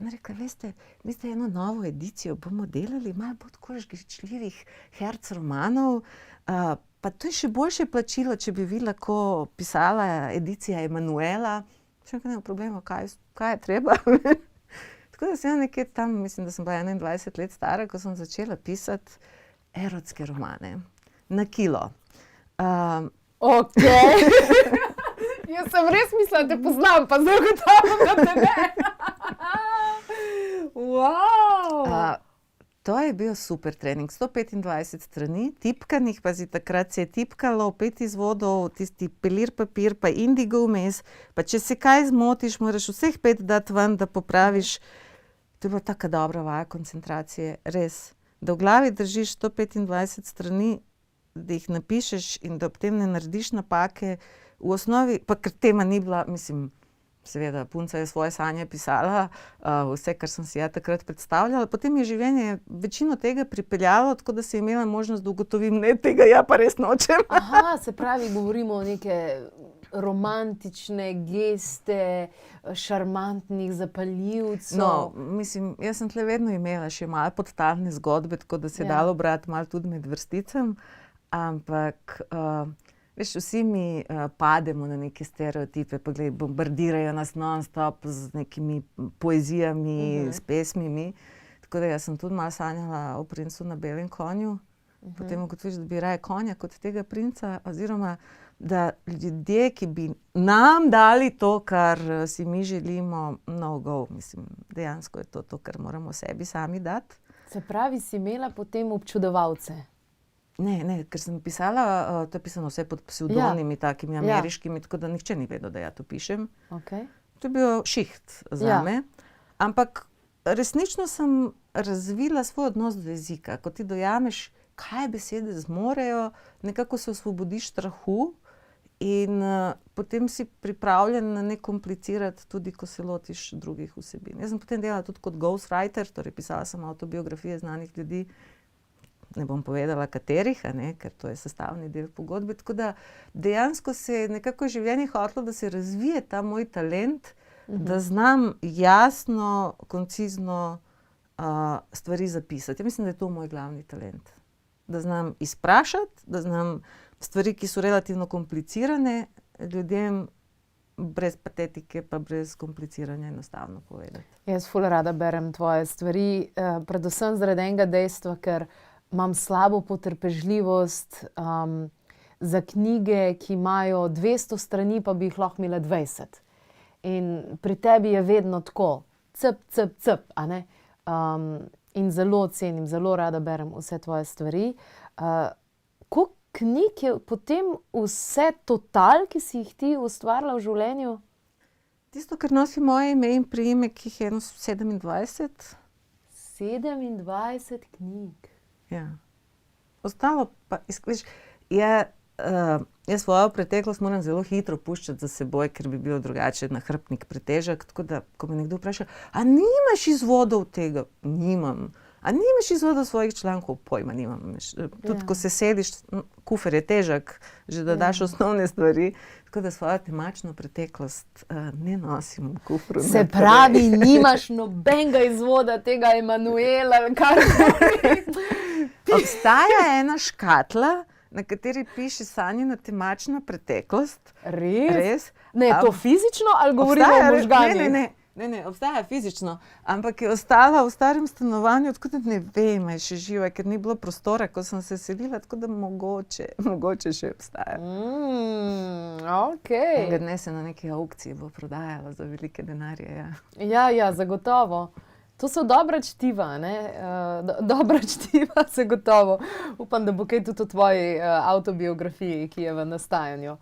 Ona rekla, veste, mi ste eno novo edicijo bomo delali, malo bolj tako žgičljivih herc romanov, pa to je še boljše plačilo, če bi vi lahko pisala edicija Emanuela. Še nekaj problema, kaj je treba. Tako da sem nekaj tam, mislim, da sem bila 21 let stara, ko sem začela pisati erotske romane. Na kilo. Okej. Jaz sem res mislila, da te poznam, pa zdaj ugotavljam, da te ne. Wow. To je bil super trening. 125 strani, tipkanih, pazi, takrat se je tipkalo 5 izvodov, tisti pelir papir, pa indigo vmes, pa če se kaj zmotiš, moraš vseh 5 dati ven, da popraviš. To je bila taka dobra vaja koncentracije, res. Da v glavi držiš 125 strani, da jih napišeš in da ob tem ne narediš napake. V osnovi, pa ker tema ni bila, mislim, seveda, punca je svoje sanje pisala, vse, kar sem si ja takrat predstavljala, potem je življenje večino tega pripeljalo, tako da si imela možnost, da ugotovim, ne, tega ja pa res nočem. Aha, se pravi, govorimo o neke romantične geste, šarmantnih zapaljivcev. No, mislim, jaz sem tle vedno imela še malo podtalne zgodbe, tako da se je dalo brati malo tudi med vrsticami. Ampak, veš, vsi mi pademo na neke stereotipe, pa glej, bombardirajo nas non-stop z nekimi poezijami, s pesmimi. Tako da jaz sem tudi malo sanjala o princu na belem konju. Potem ugotoviš, da bi raje konja kot tega princa, oziroma da ljudje, ki bi nam dali to, kar si mi želimo, no go, mislim, dejansko je to, kar moramo sebi sami dati. Se pravi, si imela potem občudovalce? Ne, ker sem pisala, to je pisano vse pod psevdonimi, takimi ameriškimi, tako da nihče ni vedel, da ja to pišem. Okay. To je bil šiht zame. Ampak resnično sem razvila svoj odnos do jezika. Ko ti dojameš, kaj besede zmorejo, nekako se osvobodiš strahu in potem si pripravljen ne komplicirati, tudi ko se lotiš drugih vsebin. Jaz sem potem delala tudi kot ghostwriter, torej pisala sem avtobiografije znanih ljudi, ne bom povedala katerih, ker to je sestavni del pogodbe, tako da dejansko se je nekako življenje hotelo, da se razvije ta moj talent, da znam jasno, koncizno stvari zapisati. Ja, mislim, da je to moj glavni talent. Da znam izprašati, da znam stvari, ki so relativno komplicirane, ljudem brez patetike pa brez kompliciranja enostavno povedati. Jaz ful rada berem tvoje stvari, predvsem zaradi enega dejstva, ker imam slabo potrpežljivost za knjige, ki imajo 200 strani, pa bi jih lahko imela 20. In pri tebi je vedno tako, cp, a ne? In zelo cenim, zelo rada berem vse tvoje stvari. Koliko knjig je potem vse total, ki si jih ti ustvarila v življenju? Tisto, kar nosi moje ime in priimek, jih je 27. 27 knjig. Ja. Ostalo pa, veš, Jaz svojo preteklost moram zelo hitro puščati za seboj, ker bi bil drugače nahrbtnik pretežek. Tako da, ko me nekdo vpraša, a nimaš izvodov tega? Nimam. A nimaš izvodov svojih člankov? Pojma nimam. Tudi ko se sediš, kufer je težek, že da daš osnovne stvari. Tako da svojo temačno preteklost ne nosim v kufru. Se pravi, nimaš nobenega izvoda tega Emanuela, ali karkoli. Obstaja ena škatla, na kateri piše Sanjina temačna preteklost. Res? Ne, to fizično ali govorimo o možganih? Ne, obstaja fizično, ampak je ostala v starem stanovanju, tako da ne vem, je še živa, ker ni bilo prostora, ko sem se selila, tako da mogoče še obstaja. Okej. Enega dne se na neki aukciji bo prodajala za velike denarje, Ja, zagotovo. To so dobra čtiva, ne? Dobra čtiva, zagotovo. Upam, da bo kaj tudi o tvoji avtobiografiji, ki je v nastajanju.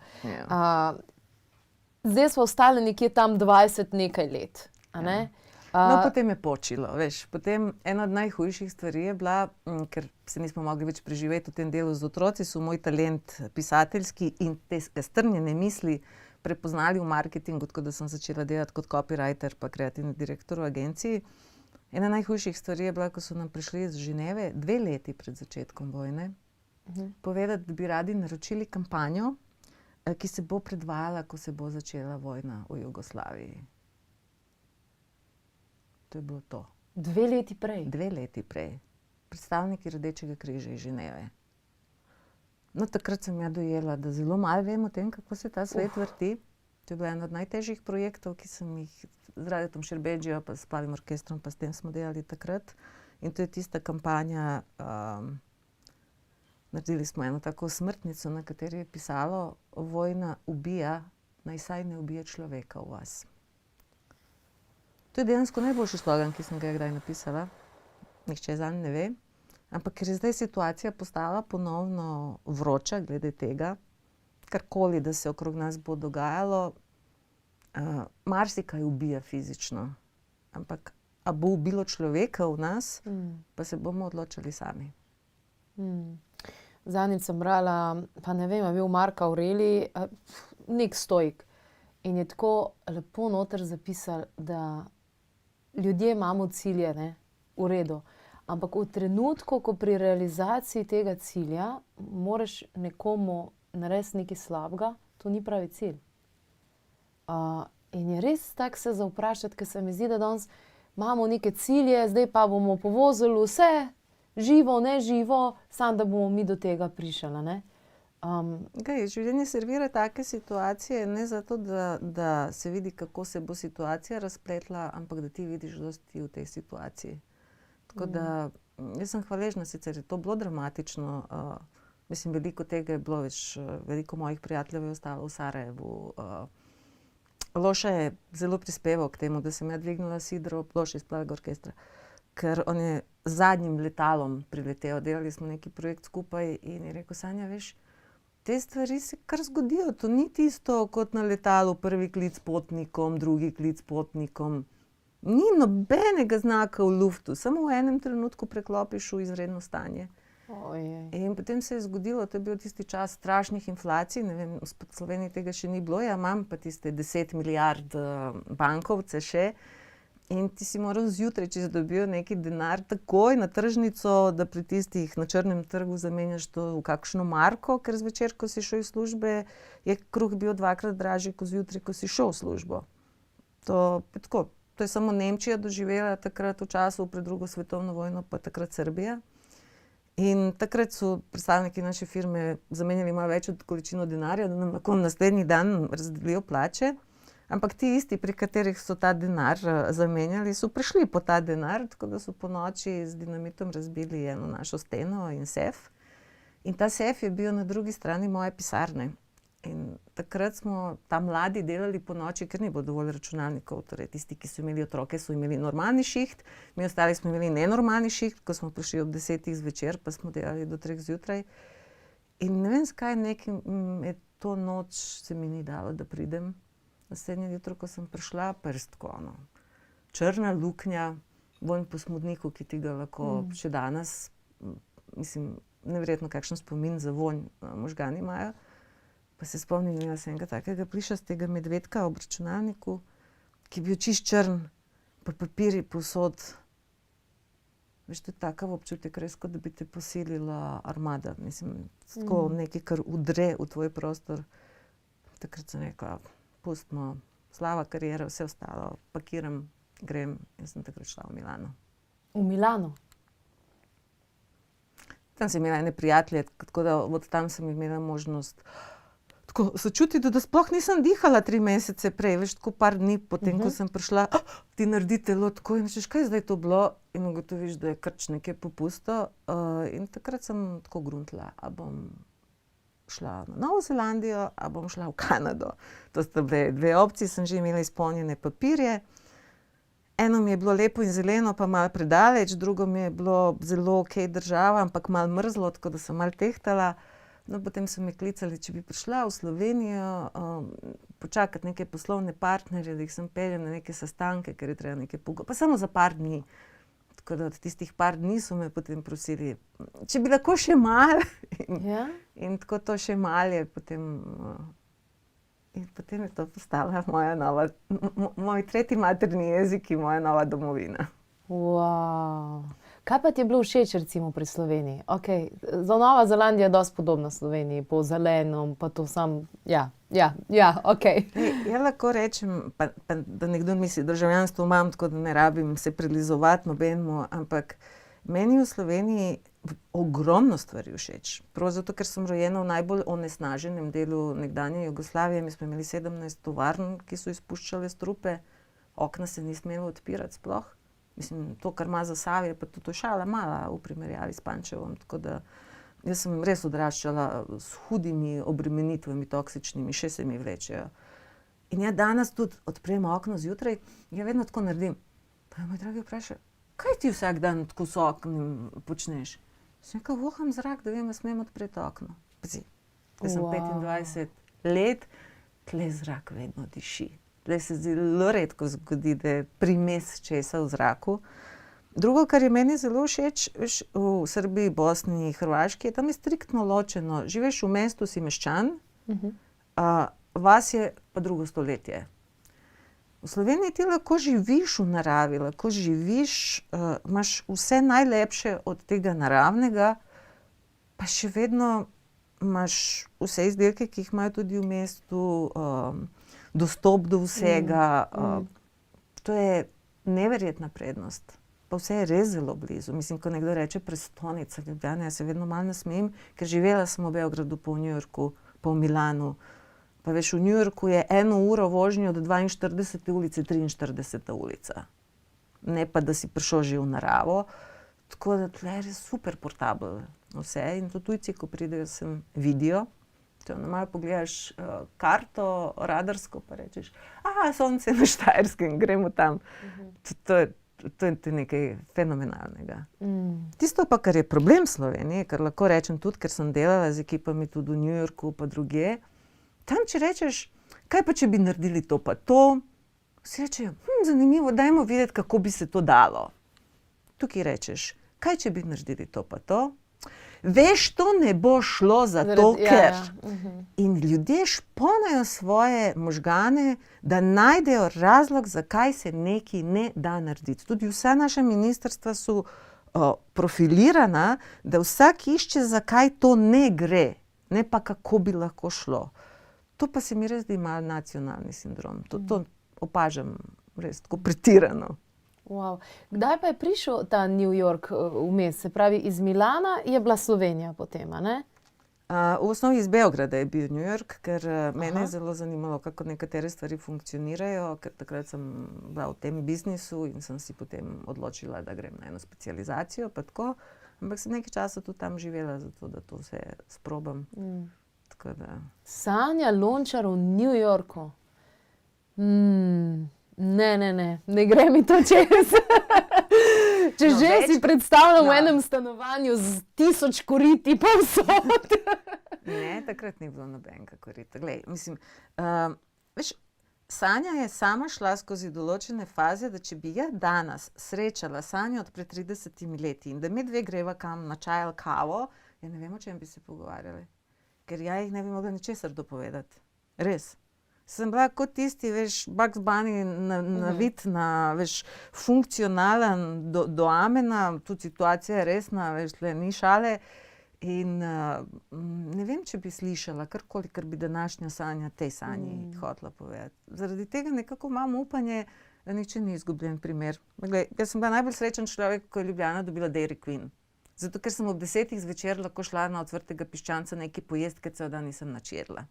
Zdaj smo ostali nekje tam 20 nekaj let, a ne? No, potem je počilo, veš. Potem ena od najhujših stvari je bila, ker se nismo mogli več preživeti v tem delu z otroci, so moj talent pisateljski in te strnjene misli prepoznali v marketingu, tako da sem začela delati kot copywriter pa kreativni direktor v agenciji. Ena najhujših stvari je bila, ko so nam prišli iz Ženeve 2 leti pred začetkom vojne, povedati, da bi radi naročili kampanjo, ki se bo predvajala, ko se bo začela vojna v Jugoslaviji. To je bilo to. 2 leti prej? 2 leti prej. Predstavniki Rdečega križa iz Ženeve. No, takrat sem ja dojela, da zelo malo vem o tem, kako se ta svet vrti. To je bil en od najtežjih projektov, ki sem jih z Radiotom Šerbedžijo pa s Plavim orkestrom pa s tem smo delali takrat. In to je tista kampanja, naredili smo eno tako smrtnico, na kateri je pisalo: vojna ubija, naj saj ne ubije človeka v vas. To je dejansko najboljši slogan, ki sem ga kdaj napisala. Nihče zanj ne ve. Ampak ker je zdaj situacija postala ponovno vroča glede tega, karkoli, da se okrog nas bo dogajalo, marsikaj ubija fizično. Ampak a bo ubilo človeka v nas, pa se bomo odločali sami. Zadnjič sem brala, pa ne vem, je bil Mark Aurelij, nek stoik. In je tako lepo noter zapisal, da ljudje imamo cilje, ne, v redu. Ampak v trenutku, ko pri realizaciji tega cilja moraš nekomu narediti nekaj slabega, to ni pravi cilj. In je res tako se za vprašati, ker se mi zdi, da danes imamo neke cilje, zdaj pa bomo povozili vse, živo, neživo, samo da bomo mi do tega prišli, ne. Življenje servira take situacije ne zato, da se vidi, kako se bo situacija razpletla, ampak da ti vidiš, kdo si ti v tej situaciji. Tako da, jaz sem hvaležna, sicer je to bilo dramatično, mislim, veliko tega je bilo, veliko mojih prijateljev je ostalo v Sarajevu. Loša je zelo prispeval k temu, da sem ja dvignila sidro, Loša iz Plavega orkestra, ker on je z zadnjim letalom priletel, delali smo neki projekt skupaj in je rekel: Sanja, veš, te stvari se kar zgodijo, to ni tisto kot na letalu, prvi klic potnikom, drugi klic potnikom. Ni nobenega znaka v luftu, samo v enem trenutku preklopiš v izredno stanje. In potem se je zgodilo, to je bil tisti čas strašnih inflacij, ne vem, v Sloveniji tega še ni bilo, ja, imam pa tiste 10 milijard bankovce še. In ti si moral zjutraj, če si dobil neki denar, takoj na tržnico, da pri tistih na črnem trgu zamenjaš to v kakšno marko, ker zvečer, ko si šel iz službe, je kruh bil 2-krat dražji kot zjutraj, ko si šel v službo. To je samo Nemčija doživela takrat v času pred drugo svetovno vojno, pa takrat Srbija. In takrat so predstavniki naše firme zamenjali malo večjo količino denarja, da nam lahko naslednji dan razdelijo plače. Ampak ti isti, pri katerih so ta denar zamenjali, so prišli po ta denar, tako da so ponoči z dinamitom razbili eno našo steno in sef. In ta sef je bil na drugi strani moje pisarne. In takrat smo tam mladi delali ponoči, ker ni bilo dovolj računalnikov. Torej, tisti, ki so imeli otroke, so imeli normalni šiht, mi ostali smo imeli nenormalni šiht, ko smo prišli ob 10 zvečer, pa smo delali do 3 zjutraj. In ne vem, zakaj je to noč se mi ni dalo, da pridem. Naslednje jutro, ko sem prišla, pa res tako, črna luknja, vonj po smodniku, ki ti ga lahko še danes, mislim, neverjetno kakšen spomin za vonj možgani imajo. Pa se spomnim, imela sem enega takega plišastega medvedka ob računalniku, ki je bil čist črn, pa papirji povsod. Veš, to je takav občutek, res, kot da bi te posilila armada. Mislim, tako nekaj, kar udre v tvoj prostor. Takrat sem rekla, pustimo, slava, kariera, vse ostalo, pakiram, grem. Jaz sem takrat šla v Milano. V Milano? Tam sem imela ene prijatelje, tako da od tam sem imela možnost tako sočutiti, da sploh nisem dihala 3 mesece prej, veš, tako par dni potem, ko sem prišla, ti naredi telo tako in rečeš, kaj je zdaj to bilo? In ugotoviš, da je krč nekaj popusto. In takrat sem tako gruntala, a bom šla na Novo Zelandijo, a bom šla v Kanado. To sta bile 2 opcije, sem že imela izpolnjene papirje. Eno mi je bilo lepo in zeleno, pa malo predaleč, drugo mi je bilo zelo okej država, ampak malo mrzlo, tako da sem malo tehtala. No, potem so me klicali, če bi prišla v Slovenijo, počakati neke poslovne partnerje, da jih sem peljala na neke sestanke, ker je treba nekaj pa samo za par dni. Tako da od tistih par dni so me potem prosili, če bi lahko še malo. In tako to še malo je potem... In potem je to postala moja nova, moj 3. materni jezik in moja nova domovina. Wow. Kaj pa ti je bilo všeč recimo pri Sloveniji? Okej, za Nova Zelandija je dosti podobna Sloveniji, po zelenom, pa to sam, okej. Ja, lahko rečem, pa da nekdo misli, državljanstvo imam, tako da ne rabim se prilizovati nobenemu, ampak meni v Sloveniji ogromno stvari všeč. Prav zato, ker sem rojena v najbolj onesnaženem delu nekdanje Jugoslavije. Mi smo imeli 17 tovarn, ki so izpuščale strupe, okna se ni smelo odpirati sploh. Mislim, to, kar ima Zasavje, pa tudi šala mala v primerjavi s Pančevom. Tako da jaz sem res odraščala s hudimi obremenitvami toksičnimi, še se mi vlečejo. In ja, danes tudi odprem okno zjutraj, ja vedno tako naredim. Pa moj dragi vpraša, kaj ti vsak dan tako s oknom počneš? Sem rekla, voham zrak, da vem, da smem odpreti okno. Pazi, da sem 25 let, tle zrak vedno diši. Tle se zelo redko zgodi, da je primes česa v zraku. Drugo, kar je meni zelo všeč, v Srbiji, Bosni, Hrvaški, tam je striktno ločeno. Živiš v mestu, si meščan, vas je pa drugo stoletje. V Sloveniji ti lahko živiš v naravi, lahko živiš, imaš vse najlepše od tega naravnega, pa še vedno imaš vse izdelke, ki jih imajo tudi v mestu, dostop do vsega. To je neverjetna prednost. Pa vse je res zelo blizu. Mislim, ko nekdo reče prestolnica Ljubljane, jaz se vedno malo nasmejim, ker živela sem v Beogradu, pa v New Yorku, pa v Milanu. Pa veš, v New Yorku je 1 uro vožnje od 42. ulice 43. ulica. Ne pa, da si prišel že v naravo. Tako da tle je res super portabel vse. In to tujci, ko pridejo sem, vidijo. Če malo pogledaš karto radarsko, pa rečeš, sonce na Štajerskem, gremo tam. To je nekaj fenomenalnega. Tisto pa, kar je problem Slovenije, kar lahko rečem tudi, ker sem delala z ekipami tudi v New Yorku pa drugje, tam če rečeš, kaj pa če bi naredili to pa to, vsi rečejo, zanimivo, dajmo videti, kako bi se to dalo. Tukaj rečeš, kaj če bi naredili to pa to, veš, to ne bo šlo zato, ker. In ljudje šponajo svoje možgane, da najdejo razlog, zakaj se nekaj ne da narediti. Tudi vsa naša ministrstva so profilirana, da vsak išče, zakaj to ne gre, ne pa kako bi lahko šlo. To pa se mi res zdi malo nacionalni sindrom. To opažam res tako pretirano. Wow. Kdaj pa je prišel ta New York vmes? Se pravi, iz Milana je bila Slovenija potem, a ne? V osnovi iz Beograda je bil New York, ker mene je zelo zanimalo, kako nekatere stvari funkcionirajo, ker takrat sem bila v tem biznisu in sem si potem odločila, da grem na eno specializacijo, pa tako. Ampak sem nekaj časa tudi tam živela, zato da to vse sprobam. Tako da... Sanja Lončar v New Yorku. Ne gre mi to čez. Če že si predstavljam v enem stanovanju z 1000 koriti povsod. Ne, takrat ni bilo nobenega korita. Glej, mislim, veš, Sanja je sama šla skozi določene faze, da če bi jaz danes srečala Sanjo od pred 30 leti in da mi dve greva kam na čaj ali kavo, ja ne vem, o čem bi se pogovarjali. ker ja jih ne bi mogla ničesar dopovedati. Res. Sem bila kot tisti, veš, Bugs Bunny navit na, veš, funkcionalen do amena, tudi situacija je resna, veš, tle ni šale. In ne vem, če bi slišala karkoli, kar bi današnja Sanja tej Sanji hotela povedati. Zaradi tega nekako imam upanje, da nič ni izgubljen primer. Glej, jaz sem bila najbolj srečen človek, ko je Ljubljana dobila Dairy Queen. Zato, ker sem ob 10 zvečer lahko šla na Ocvrtega piščanca nekaj pojesti, ker cel dan nisem nič jedla.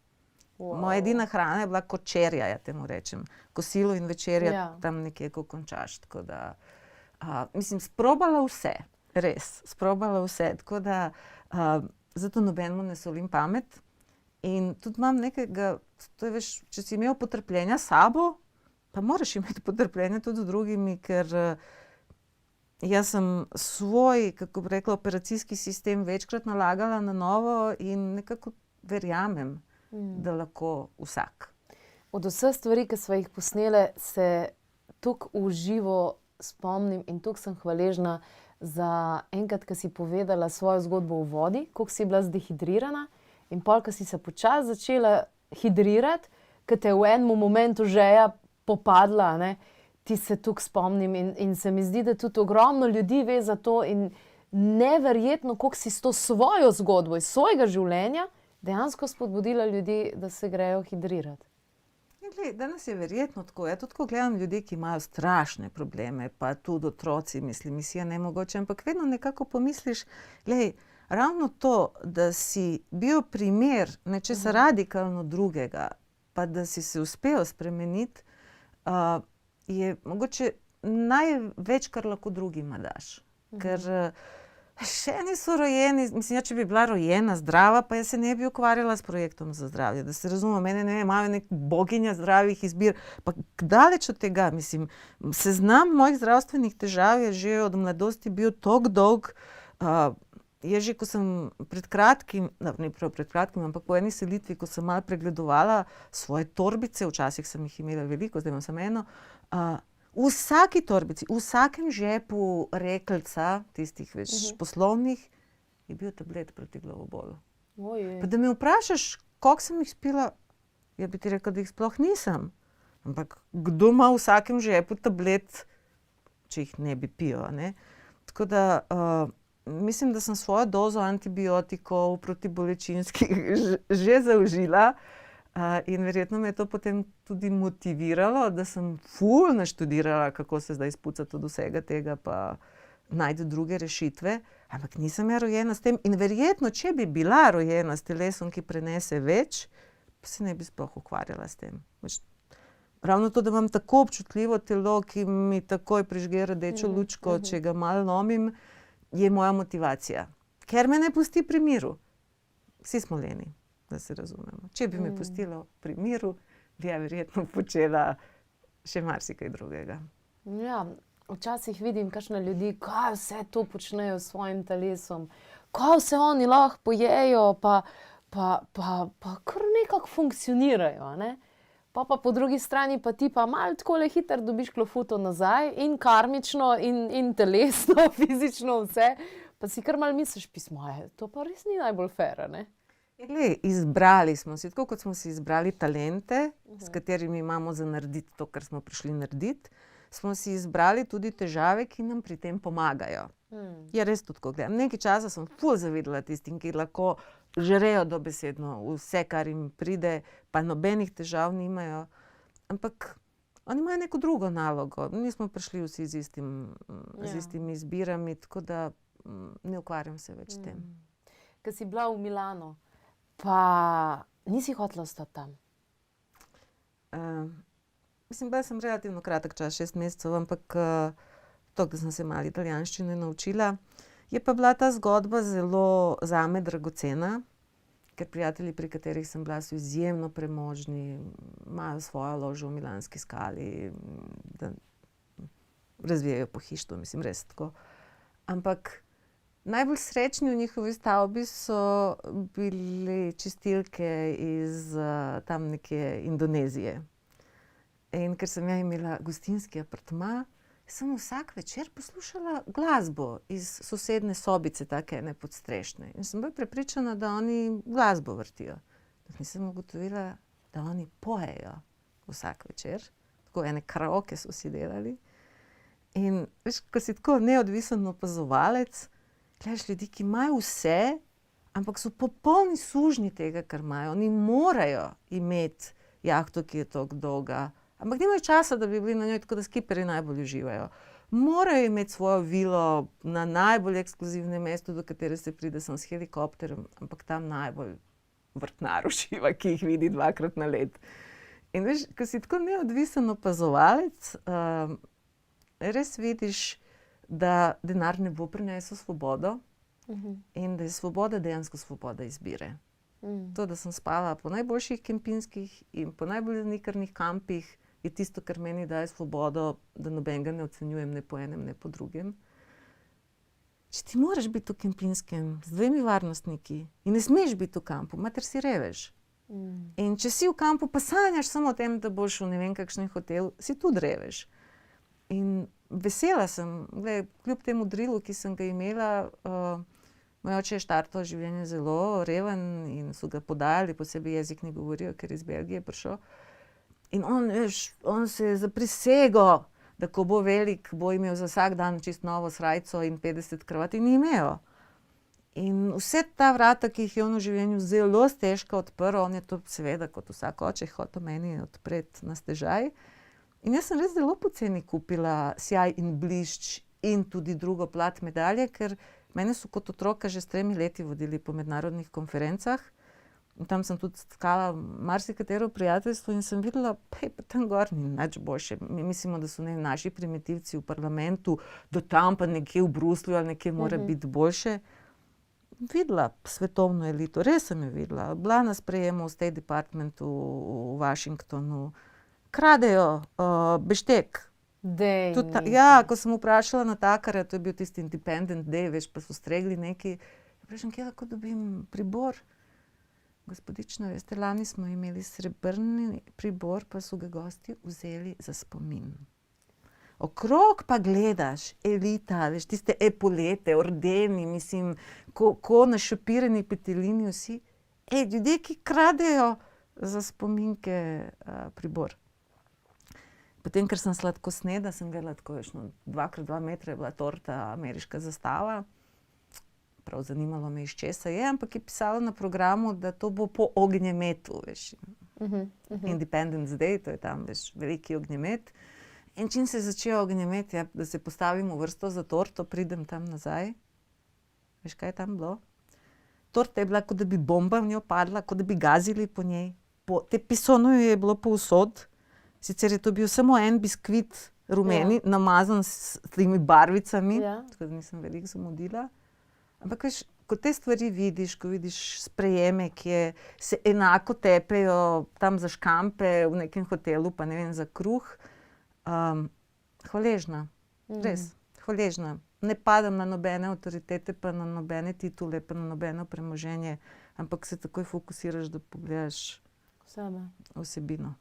Wow. Moja edina hrana je bila kočerja, ja temu rečem. Kosilo in večerja tam nekje, ko končaš. Tako da, mislim, sprobala vse. Res, sprobala vse. Tako da, zato nobenemu ne solim pamet. In tudi imam nekega, to je, veš, če si imel potrpljenja s sabo, pa moraš imeti potrpljenja tudi z drugimi, ker jaz sem svoj, kako bi rekla, operacijski sistem večkrat nalagala na novo in nekako verjamem, da lahko vsak. Od vseh stvari, ki sva jih posnele, se toliko v živo spomnim in toliko sem hvaležna za enkrat, ko si povedala svojo zgodbo v vodi, koliko si bila zdehidrirana in pol, ko si se počasi začela hidrirati, ko te je v enem momentu žeja popadla, ne, ti se toliko spomnim in se mi zdi, da tudi ogromno ljudi ve za to in neverjetno, koliko si s to svojo zgodbo iz svojega življenja dejansko spodbudila ljudi, da se grejo hidrirati. Danes je verjetno tako. Ja, tudi ko gledam ljudi, ki imajo strašne probleme, pa tudi otroci, mislim, misija nemogoče, ampak vedno nekako pomisliš, glej, ravno to, da si bil primer nečesa radikalno drugega, pa da si se uspel spremeniti, je mogoče največ, kar lahko drugima daš. Ker še eni so rojeni, mislim, če bi bila rojena zdrava, pa jaz se ne bi ukvarjala s projektom za zdravje. Da se razumemo, mene ne imajo nek boginja zdravih izbir, pa daleč od tega, mislim, seznam mojih zdravstvenih težav je že od mladosti bil toliko dolg. Je že, ko sem pred kratkim, ne prav pred kratkim, ampak po eni selitvi, ko sem malo pregledovala svoje torbice, včasih sem jih imela veliko, zdaj imam samo eno, v vsaki torbici, v vsakem žepu rekelca, tistih več poslovnih, je bil tablet proti glavobolu. Pa da me vprašaš, koliko sem jih spila, ja bi ti rekla, da jih sploh nisem. Ampak kdo ima v vsakem žepu tablet, če jih ne bi pil, ne? Tako da mislim, da sem svojo dozo antibiotikov protibolečinskih že zaužila. In verjetno me je to potem tudi motiviralo, da sem ful naštudirala, kako se zdaj spucati od vsega tega, pa najti druge rešitve. Ampak nisem ja rojena s tem. In verjetno, če bi bila rojena s telesom, ki prenese več, pa se ne bi sploh ukvarjala s tem. Ravno to, da imam tako občutljivo telo, ki mi takoj prižge rdečo lučko, če ga malo lomim, je moja motivacija. Ker me ne pusti pri miru. Vsi smo leni. Da se razumemo. Če bi me pustila pri miru, bi ja verjetno počela še marsikaj drugega. Ja, včasih vidim kakšne ljudi, kaj vse to počnejo s svojim telesom, kaj vse oni lahko pojejo, pa kar nekako funkcionirajo, ne? Pa po drugi strani pa ti pa malo takole hitro dobiš klofuto nazaj in karmično, in telesno, fizično vse, pa si kar malo misliš, pismo, to pa res ni najbolj fair, ne? Glej, izbrali smo si, tako kot smo si izbrali talente, s katerimi imamo za narediti to, kar smo prišli narediti, smo si izbrali tudi težave, ki nam pri tem pomagajo. Je res tudi, ko gledam. Nekaj časa sem ful zavidela tistim, ki lahko žrejo dobesedno vse, kar jim pride, pa nobenih težav nimajo. Ampak oni imajo neko drugo nalogo. Mi smo prišli vsi z istimi izbirami, tako da ne ukvarjam se več s tem. Ko si bila v Milanu, pa nisi hotela ostati tam? Mislim, bila sem relativno kratek čas, 6 mesecev, ampak to, da sem se malo italijanščine naučila. Je pa bila ta zgodba zelo zame dragocena, ker prijatelji, pri katerih sem bila, so izjemno premožni, imajo svojo ložo v Milanski skali, da razvijajo pohištvo, mislim, res tako. Ampak najbolj srečni v njihovi stavbi so bili čistilke iz tam nekje Indonezije. In ker sem ja imela gostinski apartma, sem vsak večer poslušala glasbo iz sosedne sobice, take ene podstrešne. In sem bila prepričana, da oni glasbo vrtijo. Nisem ugotovila, da oni pojejo vsak večer. Tako ene karaoke so si delali. In veš, ko si tako neodvisen opazovalec, gledaš ljudi, ki imajo vse, ampak so popolni sužnji tega, kar imajo. Oni morajo imeti jahto, ki je toliko dolga, ampak nimajo časa, da bi bili na njoj, tako da skiperji najbolj uživajo. Morajo imeti svojo vilo na najbolj ekskluzivnem mestu, do katere se pride sem s helikopterjem, ampak tam najbolj vrtnar uživa, ki jih vidi 2-krat na let. In veš, ko si tako neodvisen opazovalec, res vidiš, da denar ne bo prinesel svobodo in da je svoboda dejansko svoboda izbire. To, da sem spala po najboljših kempinskih in po najbolj zanikrnih kampih, je tisto, kar meni daje svobodo, da nobenega ne ocenjujem ne po enem, ne po drugem. Če ti moraš biti v kempinskem z 2 varnostniki in ne smeš biti v kampu, mater si revež. In če si v kampu, pa sanjaš samo o tem, da boš v ne vem kakšnem hotelu, si tudi revež. In vesela sem, gled, kljub temu drilu, ki sem ga imela, moj oče je štartal življenje zelo reven in so ga podajali, posebej jezik ne govorijo, ker iz Belgije je prišel. In on se je zaprisegel, da ko bo velik, bo imel za vsak dan čisto novo srajco in 50 kravat in ni imel. In vse ta vrata, ki jih je on v življenju zelo stežka odprl, on je to seveda kot vsak oče hotel meni odpreti na stežaj. In jaz sem res zelo poceni kupila sijaj in blišč in tudi drugo plat medalje, ker mene so kot otroka že s 3 leti vodili po mednarodnih konferencah. In tam sem tudi stkala marsikatero prijateljstvo in sem videla, pa tam gor ni nič boljše. Mi mislimo, da so naši primitivci v parlamentu, do tam pa nekje v Bruslju ali nekje mora biti boljše. Videla svetovno elito, res sem jo videla. Bila na sprejemu v State Departmentu v Washingtonu. Kradejo beštek. Ja, ko sem vprašala natakarja, to je bil tisti Independent Day, veš, pa so stregli neki. Vprašam, kje lahko dobim pribor? Gospodična, veste, lani smo imeli srebrni pribor, pa so ga gosti vzeli za spomin. Okrog pa gledaš, elita, veš, tiste epolete, ordeni, mislim, ko našopirani petelini vsi. Ljudje, ki kradejo za spominke pribor. Potem, ker sem sladkosneda, sem gledala tako, veš, 2x2 metra je bila torta, ameriška zastava. Prav zanimalo me, iz česa je, ampak je pisalo na programu, da to bo po ognjemetu, veš. Independence Day, to je tam, veš, veliki ognjemet. In čim se je začel ognjemet, ja, da se postavim v vrsto za torto, pridem tam nazaj. Veš, kaj je tam bilo? Torta je bila, kot da bi bomba v njo padla, kot da bi gazili po njej. Te pisonoju je bilo povsod. Sicer je to bil samo en biskvit rumeni, namazan s temi barvicami, tako da nisem veliko zamudila. Ampak veš, ko te stvari vidiš, ko vidiš sprejeme, ki se enako tepejo tam za škampe v nekem hotelu, pa ne vem, za kruh, hvaležna, res, hvaležna. Ne padam na nobene avtoritete, pa na nobene titule, pa na nobeno premoženje, ampak se takoj fokusiraš, da pogledaš vsebino.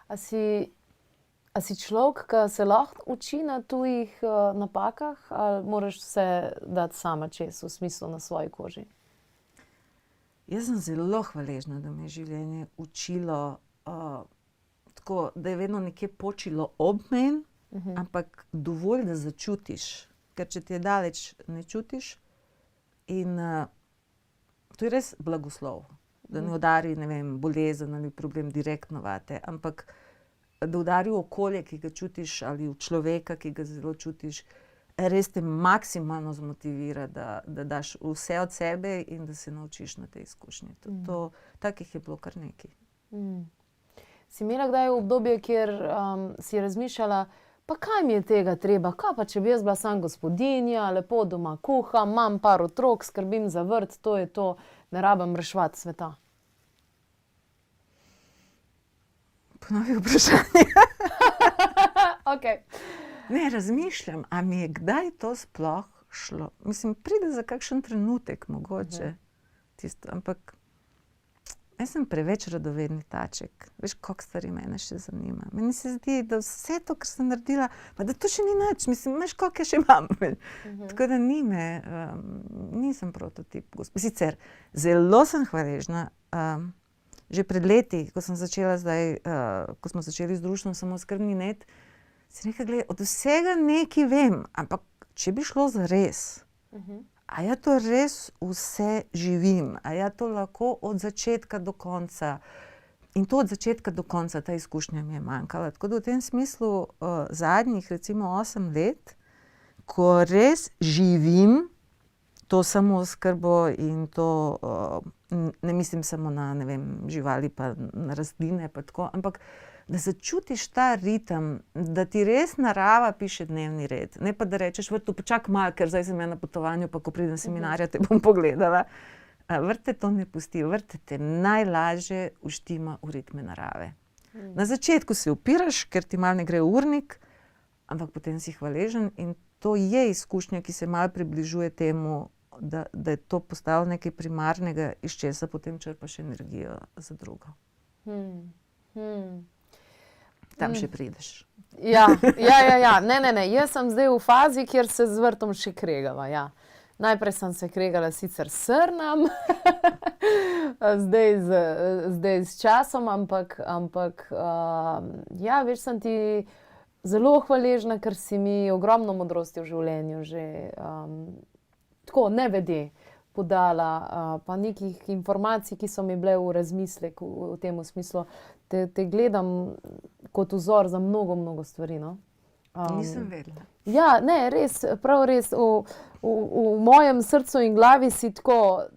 A si človek, ki se lahko uči na tujih napakah, ali moraš vse dati sama čez, v smislu na svoji koži? Jaz sem zelo hvaležna, da me je življenje učilo tako, da je vedno nekje počilo ob meni, ampak dovolj, da začutiš. Ker če ti je daleč, ne čutiš. In to je res blagoslov. Da ne udari, ne vem, bolezen ali problem direktno vate, ampak da udari v okolje, ki ga čutiš, ali v človeka, ki ga zelo čutiš, res te maksimalno zmotivira, da daš vse od sebe in da se naučiš na tej izkušnji. Takih je bilo kar nekaj. Si imela kdaj obdobje, kjer si razmišljala, pa kaj mi je tega treba, kaj pa če bi jaz bila sam gospodinja, lepo doma kuham, imam par otrok, skrbim za vrt, to je to, ne rabim reševati sveta. Ponovi vprašanje. Okay. Ne, razmišljam, a mi je kdaj to sploh šlo. Mislim, pride za kakšen trenutek mogoče. Tisto, ampak Jaz sem preveč radovedni taček. Veš, koliko stvari mene še zanima. Meni se zdi, da vse to, kar sem naredila, pa da to še ni nič. Mislim, veš, koliko je še imam. Tako da nisem prototip. Sicer zelo sem hvaležna. Že pred leti, ko smo začeli z društvom Samooskrbni net, si rekla, gled, od vsega nekaj vem, ampak če bi šlo za res, a ja to res vse živim, a ja to lahko od začetka do konca. In to od začetka do konca, ta izkušnja mi je manjkala. Tako da v tem smislu zadnjih recimo 8 let, ko res živim to samooskrbo in to, ne mislim samo na, ne vem, živali pa na rastline pa tako, ampak da začutiš ta ritem, da ti res narava piše dnevni red. Ne pa da rečeš, vrtu, počak malo, ker zdaj sem ja na potovanju, pa ko pridem seminarja, te bom pogledala. Vrte to ne pusti, vrte te najlažje uštima v ritme narave. Na začetku se upiraš, ker ti malo ne gre urnik, ampak potem si hvaležen in to je izkušnja, ki se malo približuje temu, da je to postalo nekaj primarnega, iz česa potem črpaš energijo za drugo. Tam še prideš. Ja. Ne. Jaz sem zdaj v fazi, kjer se z vrtom še kregava, ja. Najprej sem se kregala sicer s srnam, zdaj s časom, ampak ja, veš, sem ti zelo hvaležna, ker si mi ogromno modrosti v življenju že tako nevede podala, pa nekih informacij, ki so mi bile v razmislek v tem smislu. Te gledam kot vzor za mnogo stvari, no. Nisem vedela. Ja, ne, res, prav res. V mojem srcu in glavi si tako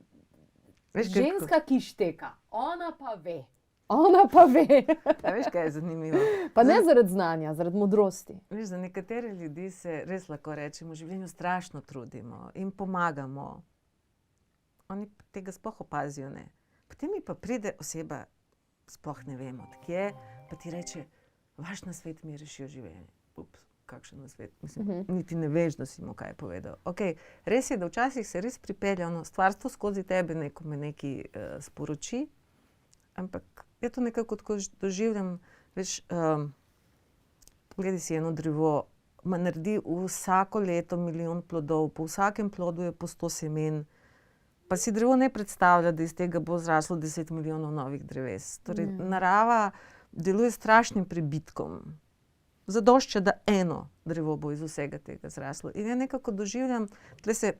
ženska, ki šteka. Ona pa ve. A veš, kaj je zanimivo? Pa ne zaradi znanja, zaradi modrosti. Veš, za nekatere ljudi se res lahko rečemo, v življenju strašno trudimo in pomagamo. Oni tega sploh opazijo, ne. Potem mi pa pride oseba, sploh ne vem odkje, pa ti reče, vaš nasvet mi je rešil življenje. Ups, kakšen nasvet? Mislim, niti ne veš, da si mu kaj povedal. Okej, res je, da včasih se res pripelje, stvarstvo skozi tebe nekome nekaj sporoči, ampak je to nekako tako doživljam, veš, pogledaj si eno drevo, naredi vsako leto milijon plodov, po vsakem plodu je po 100 semen, pa si drevo ne predstavlja, da iz tega bo zraslo 10 milijonov novih dreves. Torej, narava deluje s strašnim prebitkom. Zadošča, da eno drevo bo iz vsega tega zraslo. In ja nekako doživljam, tle se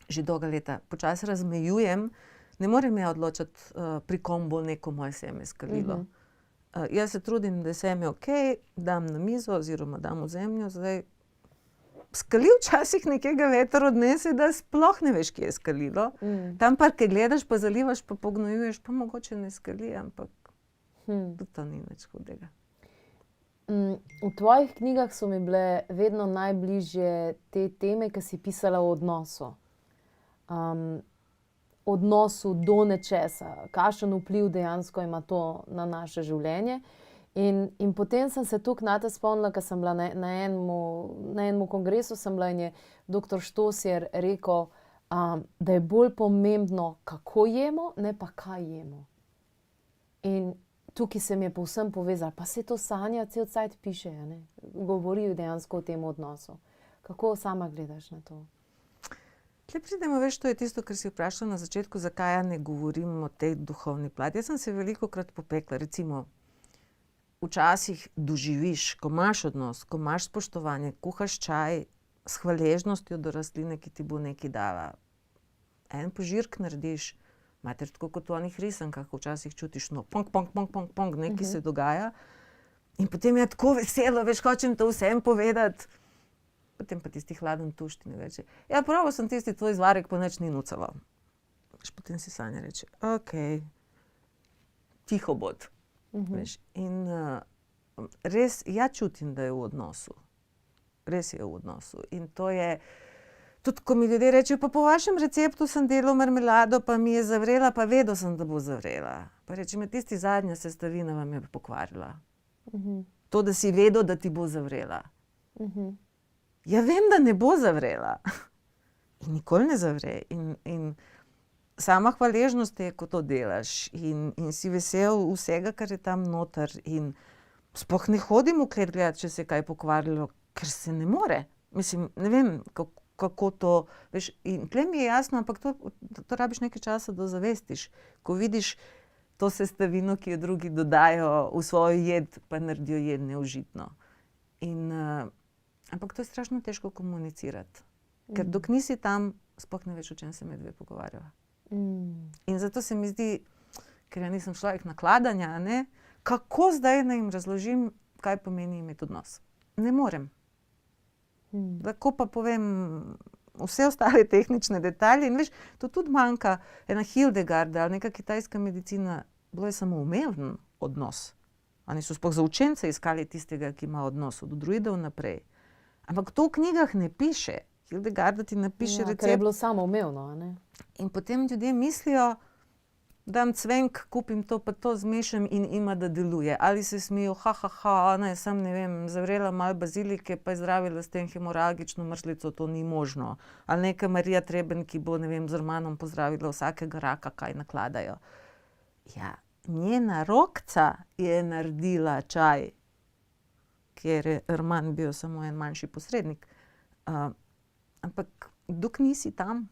že dolga leta počasi razmejujem, ne morem ja odločati, pri kom bo neko moje seme skalilo. Jaz se trudim, da je seme okej, dam na mizo oziroma dam v zemljo, zdaj skali včasih nekega veter odnese, da sploh ne veš, kje je skalilo. Tam pa, kaj gledaš, pa zalivaš, pa pognojuješ, pa mogoče ne skali, ampak tudi to ni nič hudega. V tvojih knjigah so mi bile vedno najbližje te teme, ki si pisala o odnosu. Odnosu do nečesa, kakšen vpliv dejansko ima to na naše življenje. In potem sem se tukaj nate spomnila, ker sem bila na enem kongresu sem bila in je doktor Štosjer rekel, da je bolj pomembno, kako jemo, ne pa kaj jemo. In tukaj se mi je povsem povezalo, pa se to Sanja cel cajt piše, ne? Govori dejansko o tem odnosu. Kako sama gledaš na to? Tle pridemo, veš, to je tisto, kar si vprašala na začetku, zakaj ja ne govorim o tej duhovni plati. Jaz sem se velikokrat popekla, recimo, včasih doživiš, ko imaš odnos, ko imaš spoštovanje, kuhaš čaj s hvaležnostjo do rastline, ki ti bo nekaj dala. En požirk narediš, mater, tako kot v onih risankah, včasih čutiš, no, pong, nekaj se dogaja. In potem je tako veselo, veš, hočem to vsem povedati. Potem pa tisti hladen tušt in reče, ja, prav sem tisti tvoj zvarek, pa nič ni nucaval. Potem si Sanja reče, okej, tiho bod. Veš, in res, ja čutim, da je v odnosu. Res je v odnosu. In to je, tudi ko mi ljudje rečejo, pa po vašem receptu sem delal marmelado, pa mi je zavrela, pa vedel sem, da bo zavrela. Pa reče mi, tisti zadnja sestavina vam je pokvarila. To, da si vedel, da ti bo zavrela. Ja, vem, da ne bo zavrela. In nikoli ne zavre. In sama hvaležnost je, ko to delaš in si vesel vsega, kar je tam noter. In sploh ne hodim v klet gledati, če se je kaj pokvarilo, ker se ne more. Mislim, ne vem, kako to, veš, in tle mi je jasno, ampak to rabiš nekaj časa, da zavestiš. Ko vidiš to sestavino, ki jo drugi dodajo v svojo jed, pa naredijo jed neužitno. Ampak to je strašno težko komunicirati. Ker dok nisi tam, sploh ne veš, o čem se med dve pogovarjava. In zato se mi zdi, ker ja nisem človek nakladanja, ne, kako zdaj naj jim razložim, kaj pomeni imeti odnos. Ne morem. Lahko pa povem vse ostale tehnične detalje. In veš, to tudi manjka. Ena Hildegarda ali neka kitajska medicina, bilo je samo umeven odnos. Oni so sploh za učence iskali tistega, ki ima odnos od druidov naprej. Ampak to v knjigah ne piše. Hildegarda ti napiše recept. Ker je bilo samoumevno, a ne? In potem ljudje mislijo, dam cvenk, kupim to pa to, zmešam in ima, da deluje. Ali se smijo, ona je sam, ne vem, zavrela malo bazilike, pa je zdravila s tem hemoralgično mrzlico, to ni možno. Ali neka Marija Treben, ki bo, ne vem, z Romanom pozdravila vsakega raka, kaj nakladajo. Ja, njena rokca je naredila čaj, ker je Roman bil samo en manjši posrednik. Ampak dok nisi tam,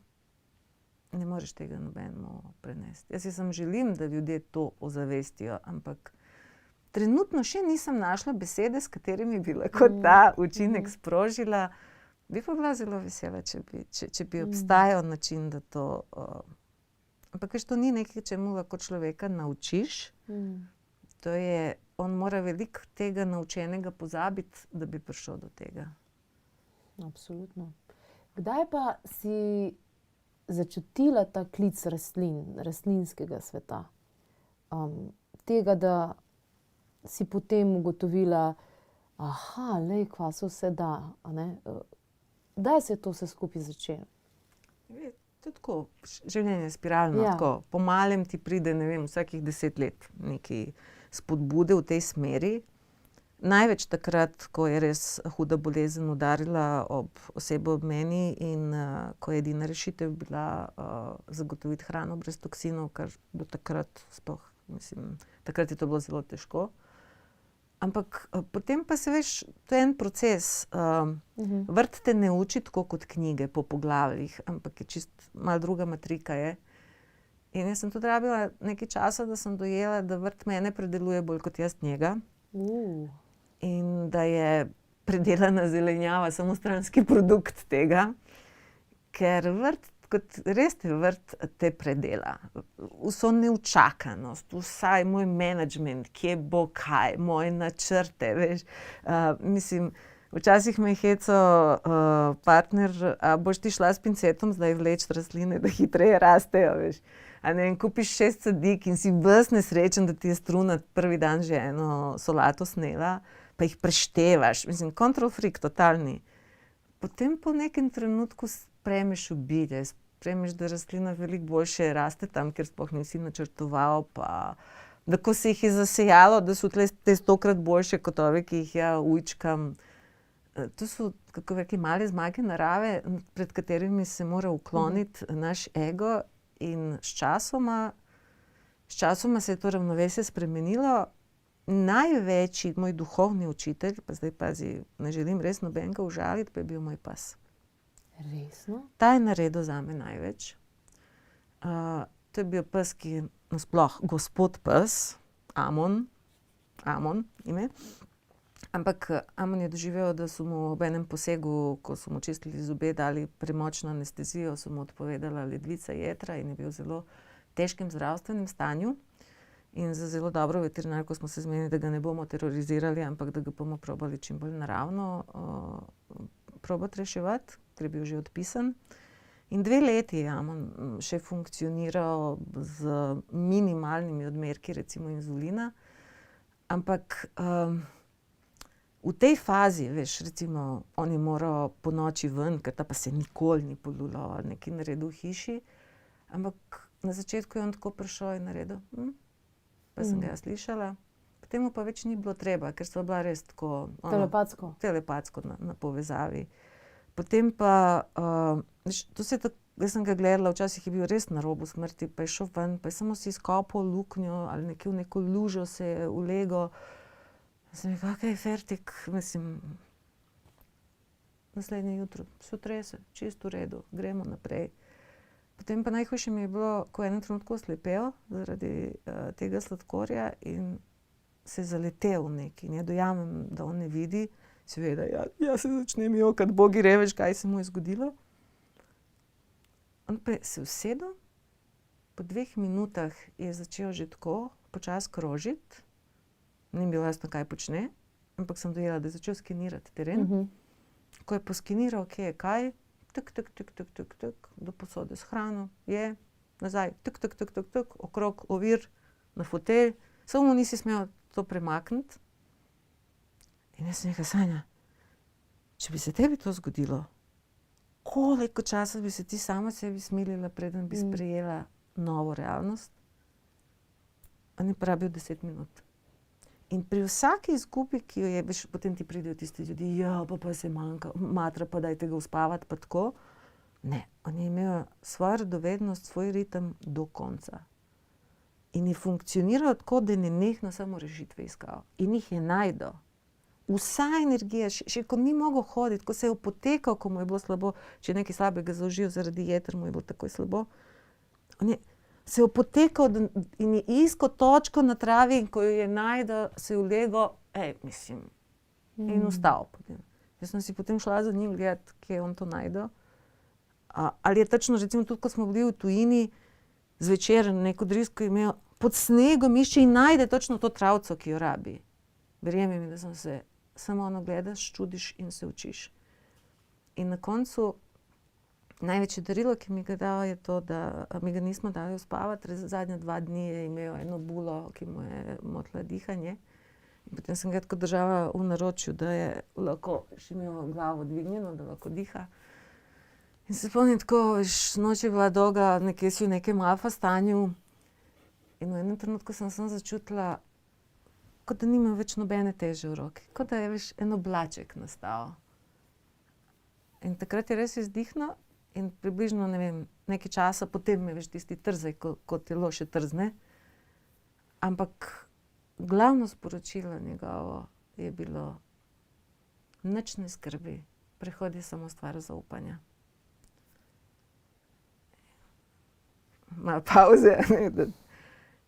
ne moreš tega nobenemu prenesti. Jaz si samo želim, da ljudje to ozavestijo, ampak trenutno še nisem našla besede, s katerimi bi lahko ta učinek sprožila. Bi pa bila zelo vesela, če bi obstajal način, da to... Ampak veš, to ni nekaj, čemu lahko človeka naučiš. To je, on mora veliko tega naučenega pozabiti, da bi prišel do tega. Absolutno. Kdaj pa si začutila ta klic rastlinskega sveta? Tega, da si potem ugotovila, lej, kva se vse da, a ne? Kdaj se je to vse skupaj začelo? To je tako, življenje je spiralno, tako. Po malem ti pride, ne vem, vsakih 10 let nekaj spodbude v tej smeri. Največ takrat, ko je res huda bolezen udarila osebo ob meni in ko je edina rešitev bila zagotoviti hrano brez toksinov, kar do takrat sploh, mislim, takrat je to bilo zelo težko. Ampak potem pa se veš, to je en proces. Vrt te ne uči tako kot knjige po poglavjih, ampak je čist malo druga matrika je. In jaz sem tudi rabila nekaj časa, da sem dojela, da vrt mene predeluje bolj kot jaz njega. In da je predelana zelenjava samo stranski produkt tega, ker vrt, kot res te predela. Vso neučakanost, vsaj moj menedžment, kje bo kaj, moje načrte, veš. Mislim, včasih me je hecal partner, a boš ti šla s pincetom zdaj vleči rastline, da hitreje rastejo, veš. A ne vem, kupiš 6 sadik in si ves nesrečen, da ti je struna prvi dan že eno solato snela, pa jih preštevaš, mislim, control freak totalni. Potem po nekem trenutku sprejmeš obilje, sprejmeš, da rastlina veliko boljše raste tam, kjer sploh nisi načrtoval, pa da ko se jih je zasejalo, da so te 100-krat boljše kot ove, ki jih ja ujčkam. To so, kako reki, male zmage narave, pred katerimi se mora ukloniti naš ego in sčasoma se je to ravnovesje spremenilo. Največji moj duhovni učitelj, pa zdaj pazi, ne želim res nobenega užaliti, pa je bil moj pas. Resno? Ta je naredil zame največ. To je bil pes, ki je nasploh gospod pes, Amon ime. Ampak Amon je doživel, da so mu ob enem posegu, ko so mu čistili zobe, dali premočno anestezijo, so mu odpovedala ledvica jetra in je bil v zelo težkem zdravstvenem stanju. In za zelo dobro veterinarko smo se zmenili, da ga ne bomo terorizirali, ampak da ga bomo probali čim bolj naravno probati reševati, ker je bil že odpisan. In 2 leti je Amon še funkcioniral z minimalnimi odmerki, recimo inzulina. Ampak v tej fazi, veš, recimo, on je moral po noči ven, ker ta pa se nikoli ni polulal, nekaj naredil v hiši. Ampak na začetku je on tako prišel in naredil, pa sem ga slišala. Potem mu pa več ni bilo treba, ker sva bila res tako... Telepatsko na povezavi. Potem pa, to se je jaz sem ga gledala, včasih je bil res na robu smrti, pa je šel ven, pa je samo si izkopal luknjo ali nekje v neko lužo se je ulegel. Sem rekla, okej, fertik, mislim, naslednje jutro se trese, čisto v redu, gremo naprej. Potem pa najhujše mi je bilo, ko je enem trenutku oslepel zaradi tega sladkorja in se je zaletel v neki. Ne dojamem, da on ne vidi. Seveda, ja se začnem jokati, bogi reveč, kaj se mu je zgodilo. On pa je se usedel, po 2 minutah je začel že tako počasi krožiti. Ni bilo jasno, kaj počne, ampak sem dojela, da je začel skenirati teren. Ko je poskeniral, kje je kaj, tuk, do posode s hrano, je, nazaj, tuk, okrog ovir, na fotelj. Samo nisi smel to premakniti. In jaz sem rekla, Sanja, če bi se tebi to zgodilo, koliko časa bi se ti sama sebi smilila, preden bi sprejela novo realnost? On je porabil 10 minut. In pri vsaki izgubi, ki jo je, veš, potem ti pridejo tisti ljudje, ja, pa se manjka, matra, pa dajte ga uspavati, pa tako. Ne, on je imel svojo radovednost, svoj ritem do konca. In je funkcioniral tako, da je nenehno samo rešitve iskal. In jih je najdel. Vsa energija, še ko ni mogel hoditi, ko se je opotekal, ko mu je bilo slabo, če je nekaj slabega zaužil zaradi jeter, mu je bilo takoj slabo. On je se je opotekal in je iskal točko na travi in ko jo je najdel, se je ulegel, mislim, in vstal potem. Jaz sem si potem šla za njim gledati, kje je on to najdel. Ali je točno, recimo tudi, ko smo bili v tujini, zvečer neko drisko imel, pod snegom išče in najde točno to travco, ki jo rabi. Verjemi mi, da sem se samo ono gledaš, čudiš in se učiš. In na koncu največje darilo, ki mi ga dal, je to, da mi ga nismo dali uspavati. Zadnja 2 dni je imel eno bulo, ki mu je motila dihanje. In potem sem ga tako držala v naročju, da je lahko še imel glavo dvignjeno, da lahko diha. In se spomnim tako, noč je bila dolga, nekje si v nekem alfa stanju. In v enem trenutku sem začutila, kot da nimam več nobene teže v roki. Kot da je veš en oblaček nastal. In takrat je res izdihnil in približno, ne vem, nekaj časa potem me veš tisti trzaj, ko telo še trzne. Ampak glavno sporočilo njegovo je bilo: nič ne skrbi, prehod je samo stvar zaupanja. Malo pavze, ne,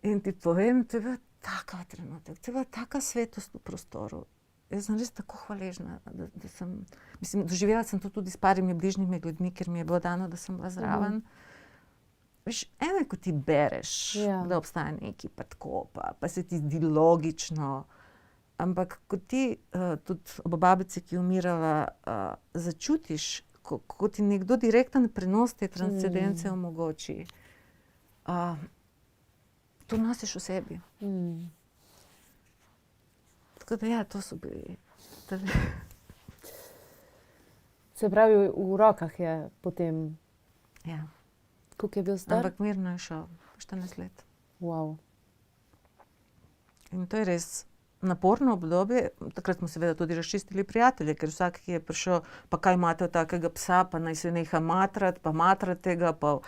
in ti povem, to je bil taka trenutek, to je bila taka svetost v prostoru. Jaz sem res tako hvaležna, da sem, mislim, doživela sem to tudi s parimi bližnjimi ljudmi, ker mi je bilo dano, da sem bila zraven. Veš, eno je, ko ti bereš, da obstaja nekaj, pa tako, pa se ti zdi logično. Ampak ko ti, tudi ob babici, ki je umirala, začutiš, ko ti nekdo direkten prenos te transcendence omogoči, to nosiš v sebi. Tako da ja, to so bili. Se pravi, v rokah je potem. Ja. Koliko je bil star? Ampak mirno je šel, 14 let. Wow. In to je res naporno obdobje. Takrat smo seveda tudi razčistili prijatelje, ker vsak, ki je prišel, pa kaj imate od takega psa, pa naj se neha matrati, pa matrate ga, pa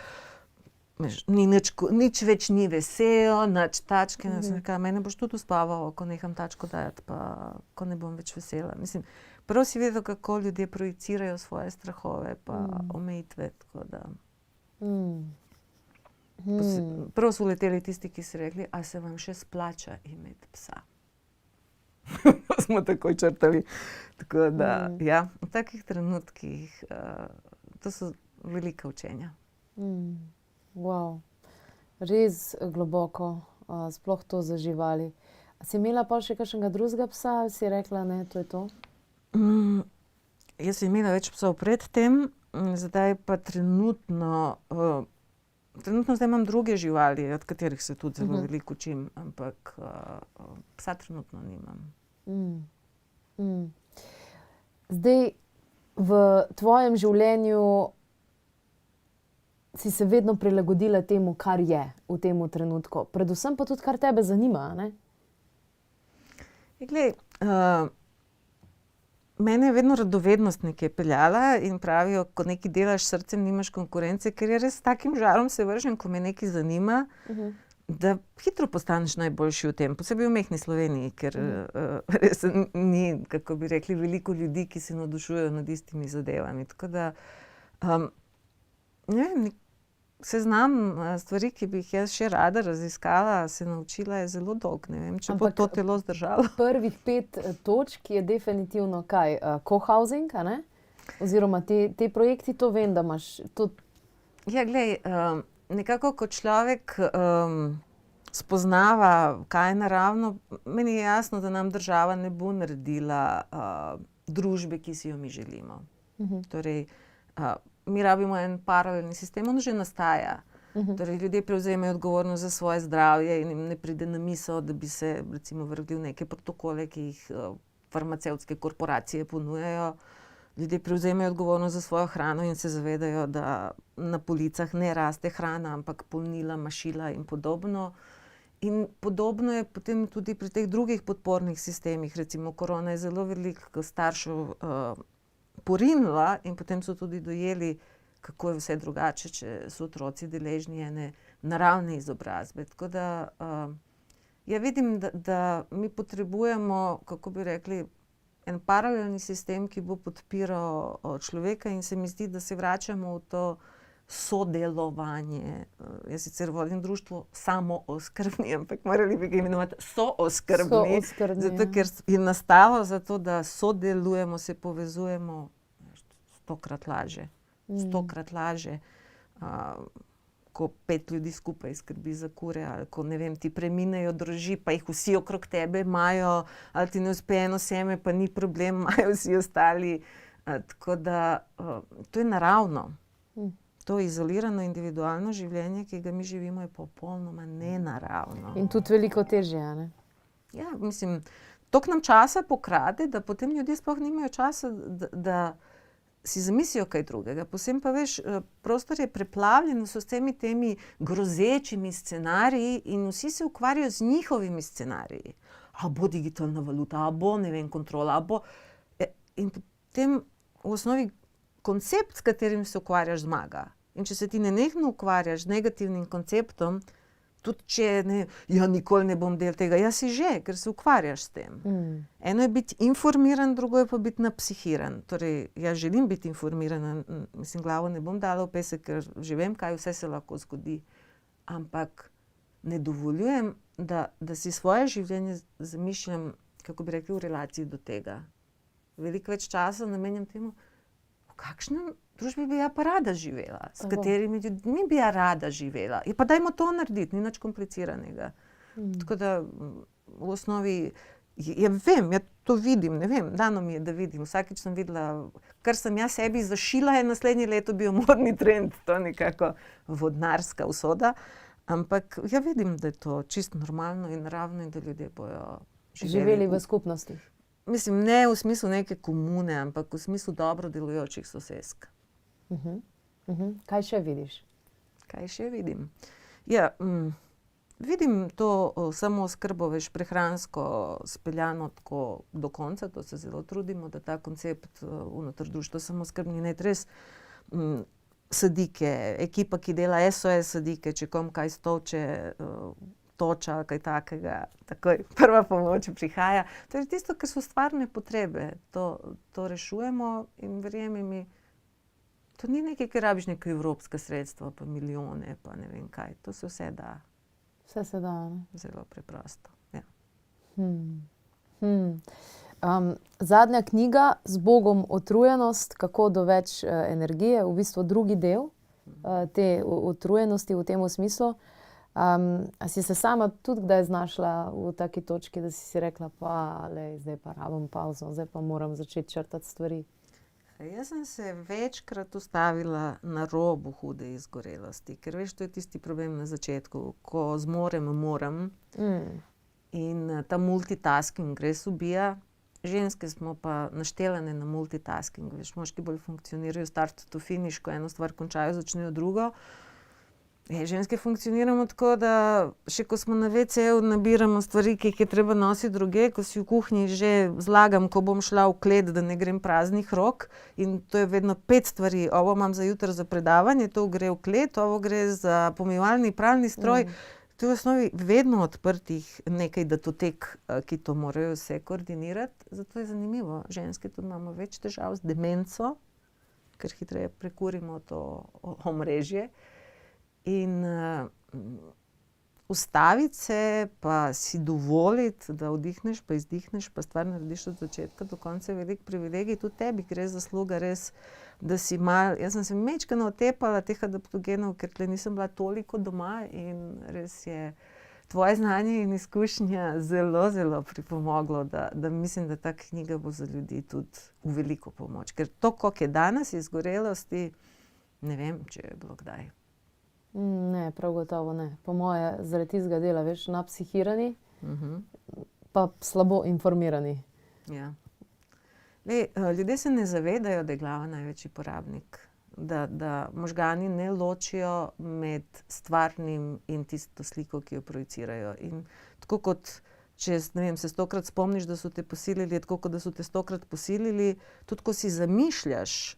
nič več ni vesel, nič tačke. Sem rekla, mene boš tudi uspaval, ko neham tačko dajati, pa ko ne bom več vesela. Mislim, prav si vedel, kako ljudje projicirajo svoje strahove pa omejitve, tako da. Prav so leteli tisti, ki so rekli, a se vam še splača imeti psa. Smo takoj črtali. Tako da, ja, v takih trenutkih, to so velika učenja. Wow. Res globoko, sploh to za živali. A si imela pa še kakšnega drugega psa, ali si rekla, ne, to je to? Jaz sem imela več psov pred tem, zdaj pa trenutno zdaj imam druge živali, od katerih se tudi zelo veliko učim, ampak psa trenutno nimam. Zdaj, v tvojem življenju si se vedno prilagodila temu, kar je v tem trenutku. Predvsem pa tudi, kar tebe zanima, ne? Glej, Mene je vedno radovednost nekaj peljala in pravijo, ko nekaj delaš s srcem, nimaš konkurence, ker je res s takim žarom se vržem, ko me nekaj zanima, da hitro postaneš najboljši v tem, posebej v majhni Sloveniji, ker res ni, kako bi rekli, veliko ljudi, ki se navdušujejo nad istimi zadevami. Tako da, ne vem, seznam stvari, ki bi jih jaz še rada raziskala, se naučila, je zelo dolg, ne vem, če bo to telo zdržalo. Prvih 5 točk je definitivno kaj? Co-housing, a ne? Oziroma te projekti, to vem, da imaš to. Ja, glej, nekako, ko človek spoznava, kaj je naravno, meni je jasno, da nam država ne bo naredila družbe, ki si jo mi želimo. Torej, mi rabimo en paralelni sistem, on že nastaja. Torej, ljudje prevzemajo odgovornost za svoje zdravje in jim ne pride na misel, da bi se recimo vrgli v neke protokole, ki jih farmacevtske korporacije ponujajo. Ljudje prevzemajo odgovornost za svojo hrano in se zavedajo, da na policah ne raste hrana, ampak polnila, mašila in podobno. In podobno je potem tudi pri teh drugih podpornih sistemih. Recimo korona je zelo veliko staršev porinila in potem so tudi dojeli, kako je vse drugače, če so otroci deležni ene naravne izobrazbe. Tako da ja vidim, da mi potrebujemo, kako bi rekli, en paralelni sistem, ki bo podpiral človeka in se mi zdi, da se vračamo v to sodelovanje. Jaz sicer vodim društvo samooskrbni, ampak morali bi ga imenovati sooskrbni. Zato, ker je nastalo zato, da sodelujemo, se povezujemo 100-krat lažje. 100-krat lažje. Ko 5 ljudi skupaj skrbi za kure, ali ko, ne vem, ti preminejo droži, pa jih vsi okrog tebe imajo, ali ti ne uspe eno seme, pa ni problem, imajo vsi ostali. Tako da to je naravno. To izolirano individualno življenje, ki ga mi živimo, je popolnoma nenaravno. In tudi veliko težje, a ne? Ja, mislim, toliko nam časa pokrade, da potem ljudje sploh nimajo časa, da si zamislijo kaj drugega. Posebej pa veš, prostor je preplavljen s vsemi temi grozečimi scenariji in vsi se ukvarjajo z njihovimi scenariji. A bo digitalna valuta, a bo, ne vem, kontrola, a bo... In potem v osnovi koncept, s katerim se ukvarjaš, zmaga. In če se ti nenehno ukvarjaš z negativnim konceptom, tudi če ja, nikoli ne bom del tega, ja si že, ker se ukvarjaš s tem. Eno je biti informiran, drugo je pa biti napsihiran. Torej, jaz želim biti informiran, mislim, glavo ne bom dala v pesek, ker že vem, kaj vse se lahko zgodi. Ampak ne dovoljujem, da si svoje življenje zamišljam, kako bi rekli, v relaciji do tega. Veliko več časa namenjam temu, v kakšnem družbi bi ja pa rada živela, s katerimi ljudmi bi ja rada živela. Ja pa dajmo to narediti, ni nič kompliciranega. Tako da v osnovi, ja vem, ja to vidim, ne vem, dano mi je, da vidim. Vsakič sem videla, kar sem ja sebi zašila, je naslednje leto bil modni trend, to nekako vodnarska usoda. Ampak ja vidim, da je to čisto normalno in naravno in da ljudje bojo živeli v skupnostih. Mislim, ne v smislu neke komune, ampak v smislu dobro delujočih sosesk. Kaj še vidiš? Kaj še vidim? Ja, vidim to samooskrbo, veš, prehransko speljano tako do konca, to se zelo trudimo, da ta koncept unutar društva samooskrbni ne res sadike, ekipa, ki dela SOS sadike, če kom kaj stolče, toča, kaj takega, takoj prva pomoč prihaja. To je tisto, kar so stvarne potrebe. To rešujemo in verjemi mi, to ni nekaj, kar rabiš neka evropska sredstva, pa milijone, pa ne vem kaj. To se vse da. Vse se da, ne? Zelo preprosto, ja. Zadnja knjiga, Zbogom utrujenost, kako do več energije, v bistvu drugi del te utrujenosti v tem smislu. A si se sama tudi kdaj znašla v taki točki, da si rekla, pa zdaj pa rabim pauzo, zdaj pa moram začeti črtati stvari? Jaz sem se večkrat ustavila na robu hude izgorelosti, ker veš, to je tisti problem na začetku, ko zmorem, moram. In ta multitasking res ubija. Ženske smo pa naštelane na multitasking, veš, moški bolj funkcionirajo start to finish, ko eno stvar končajo, začnejo drugo. Ženske funkcioniramo tako, da še ko smo na WC-ju, nabiramo stvari, ki jih je treba nositi druge, ko si v kuhinji že zlagam, ko bom šla v klet, da ne grem praznih rok. In to je vedno 5 stvari. Ovo imam za jutri za predavanje, to gre v klet, ovo gre za pomivalni, pralni stroj. To je v osnovi vedno odprtih nekaj datotek, ki to morajo vse koordinirati. Zato je zanimivo. Ženske tudi imamo več težav z demenco, ker hitreje prekurimo to omrežje. In ustaviti se, pa si dovoliti, da vdihneš, pa izdihneš, pa stvar narediš od začetka do konca, je velik privilegij. Tudi tebi gre zasluga res, da si malo, jaz sem se majčkeno otepala teh adaptogenov, ker tle nisem bila toliko doma in res je tvoje znanje in izkušnja zelo, zelo pripomoglo, da mislim, da ta knjiga bo za ljudi tudi v veliko pomoč. Ker to, koliko je danes izgorelosti, ne vem, če je bilo kdaj. Ne, prav gotovo ne. Po moje zaradi tistega dela, veš, napsihirani, pa slabo informirani. Ja. Ljudje se ne zavedajo, da je glava največji porabnik. Da možgani ne ločijo med stvarnim in tisto sliko, ki jo projicirajo. In tako kot, če ne vem, se 100-krat spomniš, da so te posilili, je tako kot da so te 100-krat posilili, tudi ko si zamišljaš,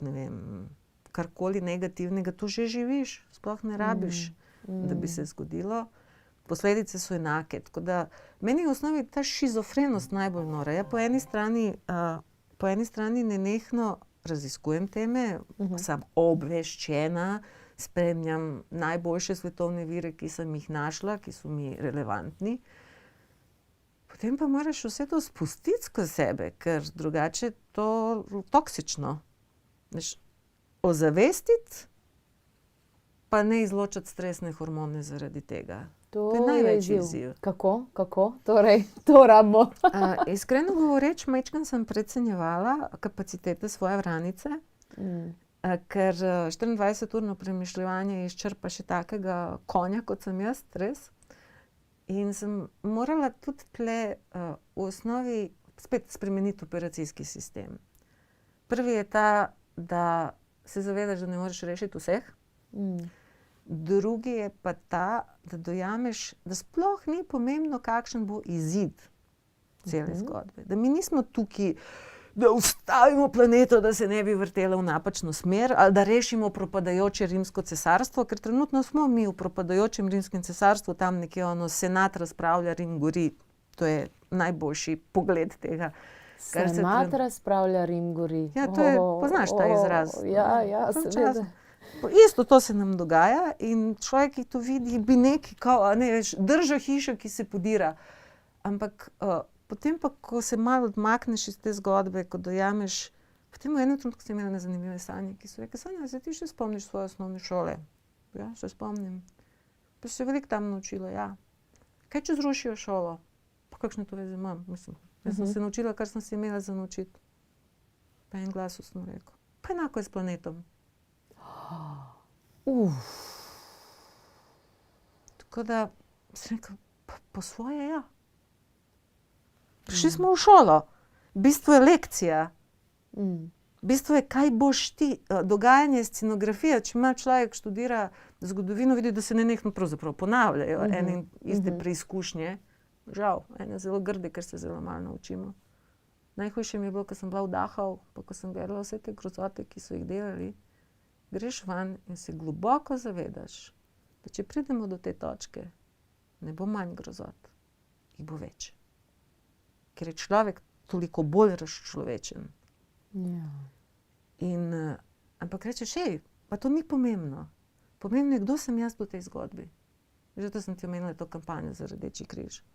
ne vem, karkoli negativnega, tu že živiš, sploh ne rabiš, da bi se zgodilo. Posledice so enake. Tako da meni je v osnovi ta šizofrenost najbolj nora. Ja, po eni strani nenehno raziskujem teme, sem obveščena, spremljam najboljše svetovne vire, ki sem jih našla, ki so mi relevantni. Potem pa moraš vse to spustiti skozi sebe, ker drugače je to toksično. Ozavestiti, pa ne izločati stresne hormone zaradi tega. To je največji izziv. Kako? Torej, to rabimo. Iskreno govoreč, majčkeno sem precenjevala kapacitete svoje vranice, ker 24-urno premišljevanje izčrpa še takega konja, kot sem jaz, res. In sem morala tudi tle v osnovi spet spremeniti operacijski sistem. Prvi je ta, da se zavedaš, da ne moreš rešiti vseh. Drugi je pa ta, da dojameš, da sploh ni pomembno, kakšen bo izid cele zgodbe. Da mi nismo tukaj, da ustavimo planeto, da se ne bi vrtela v napačno smer, ali da rešimo propadajoče rimsko cesarstvo, ker trenutno smo mi v propadajočem rimskem cesarstvu, tam nekje senat razpravlja, Rim gori. To je najboljši pogled tega. Senat razpravlja, Rim gori. Ja, to je, poznaš ta izraz. Ja, seveda. Isto to se nam dogaja in človek, ki to vidi, bi nekaj, drža hišo, ki se podira. Ampak potem pa, ko se malo odmakneš iz te zgodbe, ko dojameš, potem v enem trenutku sem imela nezanimive sanje, ki so rekli, Sanja, se ti še spomniš svoje osnovne šole? Ja, se spomnim. Pa se veliko tam naučila, ja. Kaj če zrušijo šolo? Pa kakšne to veze imam, mislim. Jaz sem se naučila, kar sem se imela za naučiti. Pa en glas sem rekel. Pa enako je s planetom. Tako da sem rekel, po svoje ja. Prišli smo v šolo. Bistvo je lekcija. Bistvo je, kaj boš ti. Dogajanje, scenografija, če ima človek študira zgodovino, vidi, da se nenehno pravzaprav ponavljajo ene iste preizkušnje. Žal, ene zelo grde, ker se zelo malo naučimo. Najhujše mi je bilo, ko sem bila v Dachau, pa ko sem gledala vse te grozote, ki so jih delali, greš van in se globoko zavedaš, da če pridemo do te točke, ne bo manj grozot, jih bo več. Ker je človek toliko bolj razčlovečen. Ja. Ampak rečeš, pa to ni pomembno. Pomembno je, kdo sem jaz v tej zgodbi. Zato sem ti omenila to kampanjo za Rdeči križ.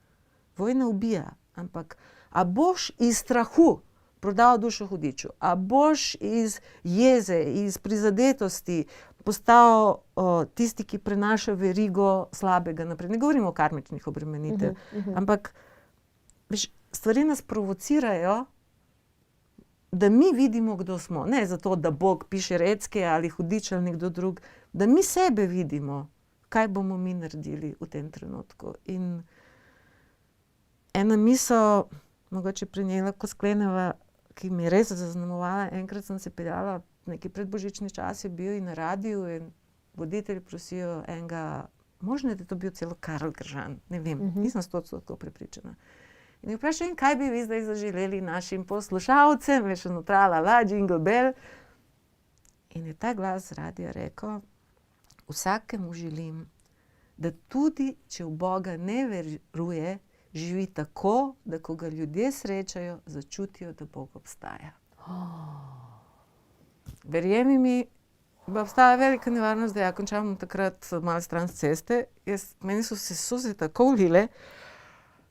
Vojna ubija, ampak a boš iz strahu prodal dušo hudiču, a boš iz jeze, iz prizadetosti postal tisti, ki prenaša verigo slabega naprej. Ne govorimo o karmičnih obremenitev, ampak veš, stvari nas provocirajo, da mi vidimo, kdo smo. Ne zato, da Bog piše recke ali hudič ali nekdo drug, da mi sebe vidimo, kaj bomo mi naredili v tem trenutku. In ena misel, mogoče pri njej lahko skleneva, ki mi je res zaznamovala, enkrat sem se peljala, neki predbožični čas je bil in na radiju in voditelji prosijo enega, možno je, da to bil celo Karel Gržan, ne vem, nisem 100% prepričana. In je vprašal, kaj bi vi zdaj zaželeli našim poslušalcem, veš, notrala, jingle bell. In je ta glas z radia rekel, vsakemu želim, da tudi, če v Boga ne veruje, živi tako, da ko ga ljudje srečajo, začutijo, da Bog obstaja. Verjemi mi, da obstaja velika nevarnost, da ja končam takrat malo stran s ceste. Meni so se suze tako ulile,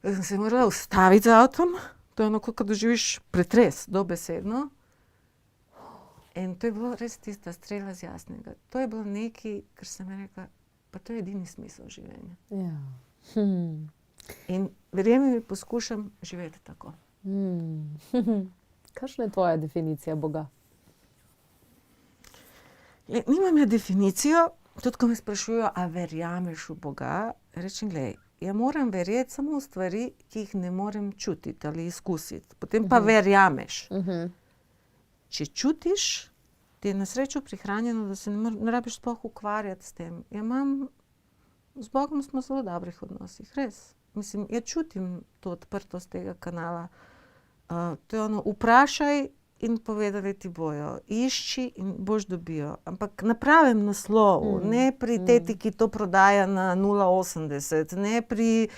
da sem se morala ustaviti z avtom. To je ono, kot doživiš pretres, dobesedno. In to je bilo res tista strela z jasnega. To je bilo nekaj, kar sem rekla, pa to je edini smisel življenja. Ja. In verjemi mi, poskušam živeti tako. Kakšna je tvoja definicija Boga? Nimam ja definicijo, tudi ko me sprašujejo, a verjameš v Boga, rečem, glej, ja moram verjeti samo v stvari, ki jih ne morem čutiti ali izkusiti. Potem pa verjameš. Če čutiš, ti je na srečo prihranjeno, da se ne rabiš sploh ukvarjati s tem. Z Bogom smo v zelo dobrih odnosih, res. Mislim, ja čutim to odprtost tega kanala. To je ono, vprašaj in povedali ti bojo. Išči in boš dobijo. Ampak na pravem naslovu, ne pri teti, ki to prodaja na 0,80, ne pri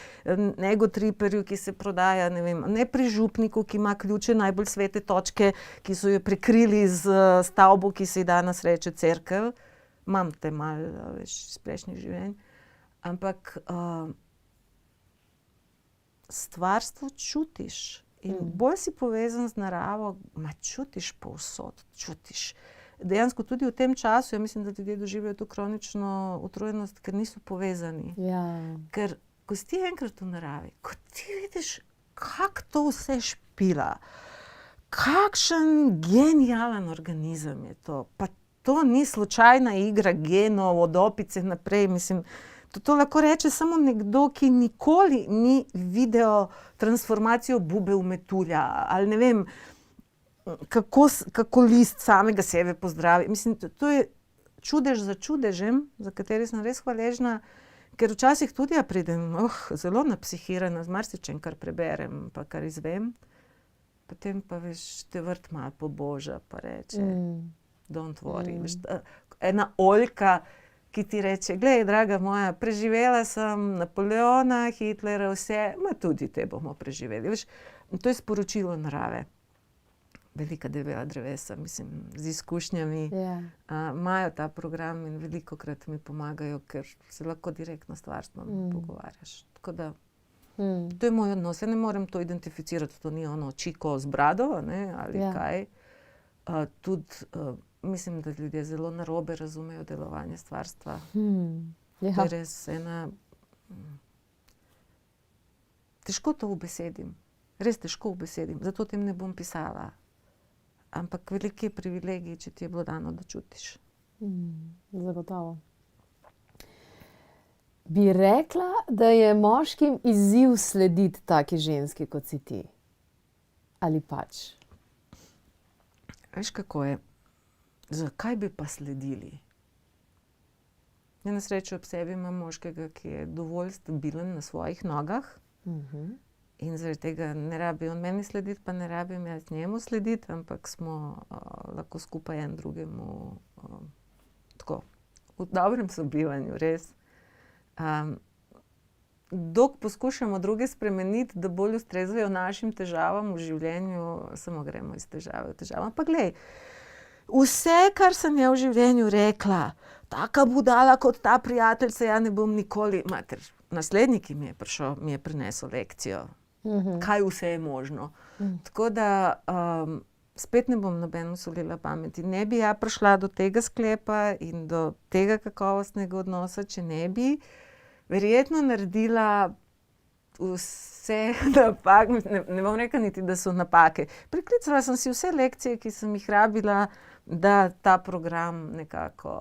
Negotriperju, ki se prodaja, ne vem, ne pri župniku, ki ima ključe najbolj svete točke, ki so jo prekrili z stavbo, ki se ji da na srečo cerkev. Imam te malo več iz prejšnjih življenj. Ampak stvarstvo čutiš. In bolj si povezan z naravo, čutiš povsod, čutiš. Dejansko tudi v tem času, ja mislim, da ljudje doživijo to kronično utrujenost, ker niso povezani. Ja. Ker ko si ti enkrat v naravi, ko ti vidiš, kako to vse špila, kakšen genialen organizem je to, pa to ni slučajna igra genov od opice naprej, mislim, to lahko reče samo nekdo, ki nikoli ni videl transformacijo bube v metulja, ali ne vem, kako list samega sebe pozdravi. Mislim, to je čudež za čudežem, za kateri sem res hvaležna, ker včasih tudi ja pridem zelo napsihirana z marsičem, kar preberem, pa kar izvem. Potem pa veš, te vrt malo poboža, pa reče, don't worry. Veš, ena oljka, ki ti reče, glej, draga moja, preživela sem Napoleona, Hitlera, vse, tudi te bomo preživeli. Veš, to je sporočilo narave. Velika debela drevesa, mislim, z izkušnjami imajo ta program in velikokrat mi pomagajo, ker se lahko direktno s stvarstvom pogovarjaš. Tako da, to je moj odnos. Ja ne morem to identificirati, to ni ono čiko z brado, ne, ali kaj. Tudi mislim, da ljudje zelo narobe razumejo delovanje stvarstva. To je res ena... Težko to ubesedim. Res težko ubesedim. Zato o tem ne bom pisala. Ampak veliki je privilegij, če ti je bilo dano, da čutiš. Zagotovo. Bi rekla, da je moškim izziv slediti taki ženski, kot si ti? Ali pač? Veš, kako je? Zakaj bi pa sledili? Ja, na srečo ob sebi imam moškega, ki je dovolj stabilen na svojih nogah. In zaradi tega ne rabi on meni slediti, pa ne rabim jaz njemu slediti, ampak smo lahko skupaj en drugemu tako, v dobrem sobivanju, res. Dok poskušamo druge spremeniti, da bolj ustrezajo našim težavam v življenju, samo gremo iz težave v težavo. Ampak glej, vse, kar sem ja v življenju rekla, taka budala kot ta prijateljica, ja ne bom nikoli, mater, naslednji, ki mi je prišel, mi je prinesel lekcijo. Kaj vse je možno. Tako da spet ne bom nobeno solila pameti. Ne bi ja prišla do tega sklepa in do tega kakovostnega odnosa, če ne bi verjetno naredila vse napake, ne bom rekla niti, da so napake. Priklicala sem si vse lekcije, ki sem jih rabila, da ta program nekako,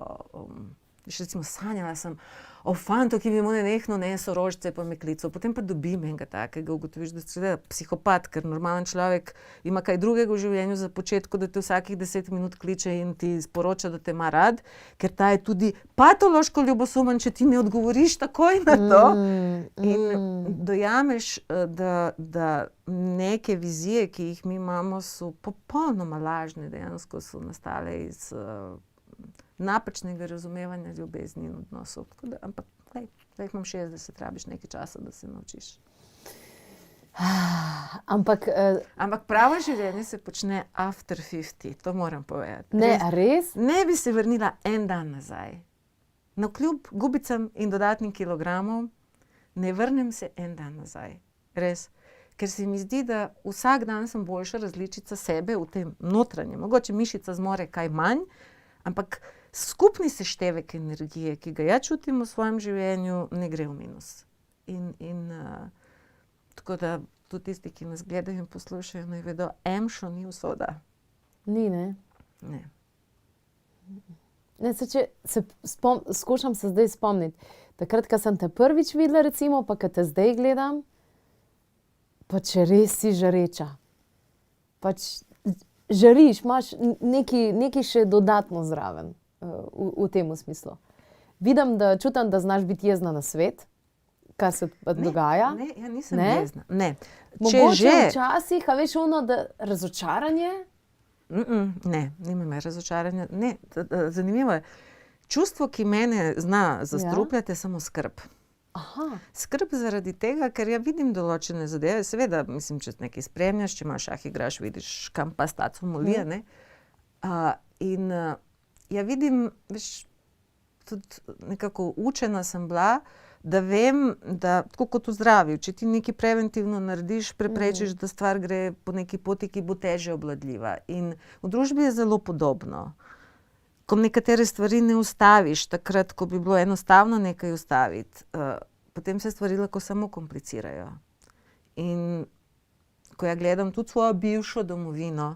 recimo sanjala sem, o fantu, ki mi mu nenehno nese rožice pa me klical. Potem pa dobim enega takega, ugotoviš, da je psihopat, ker normalen človek ima kaj drugega v življenju za početi, kot da te vsakih 10 minut kliče in ti sporoča, da te ima rad, ker ta je tudi patološko ljubosumen, če ti ne odgovoriš takoj na to. In dojameš, da neke vizije, ki jih mi imamo, so popolnoma lažne, dejansko so nastale iz napačnega razumevanja ljubezni in odnosov. Ampak, zdaj imam 60, rabiš nekaj časa, da se naučiš. Ampak pravo življenje se počne after 50, to moram povedati. Ne, a res? Ne bi se vrnila en dan nazaj. Navkljub gubicam in dodatnim kilogramom, ne vrnem se en dan nazaj. Res. Ker se mi zdi, da vsak dan sem boljša različica sebe v tem notranjem. Mogoče mišica zmore kaj manj, ampak skupni seštevek energije, ki ga ja čutim v svojem življenju, ne gre v minus. Tako da tudi tisti, ki nas gledajo in poslušajo, naj vedo, emšo ni usoda. Ni, ne? Ne. Ne, skušam se zdaj spomniti. Takrat, ko sem te prvič videla, recimo, pa ko te zdaj gledam, pač res si žareča. Pač žariš, imaš nekaj še dodatno zraven v tem smislu. Vidim, čutim, da znaš biti jezna na svet, kar se dogaja. Ne, ja nisem jezna. Ne. Mogoče včasih, a veš ono, da razočaranje? Ne, nimam razočaranja. Ne, zanimivo je. Čustvo, ki mene zna zastrupljati, je samo skrb. Aha. Skrb zaradi tega, ker ja vidim določene zadeve. Seveda, mislim, če nekaj spremljaš, če imaš šah igraš, vidiš, kam pa staco molija, ne. In ja vidim, veš, tudi nekako učena sem bila, da vem, da tako kot v zdravju, če ti nekaj preventivno narediš, preprečiš, da stvar gre po neki poti, ki bo težje obvladljiva. In v družbi je zelo podobno. Ko nekatere stvari ne ustaviš, takrat, ko bi bilo enostavno nekaj ustaviti, potem se stvari lahko samo komplicirajo. In ko ja gledam tudi svojo bivšo domovino,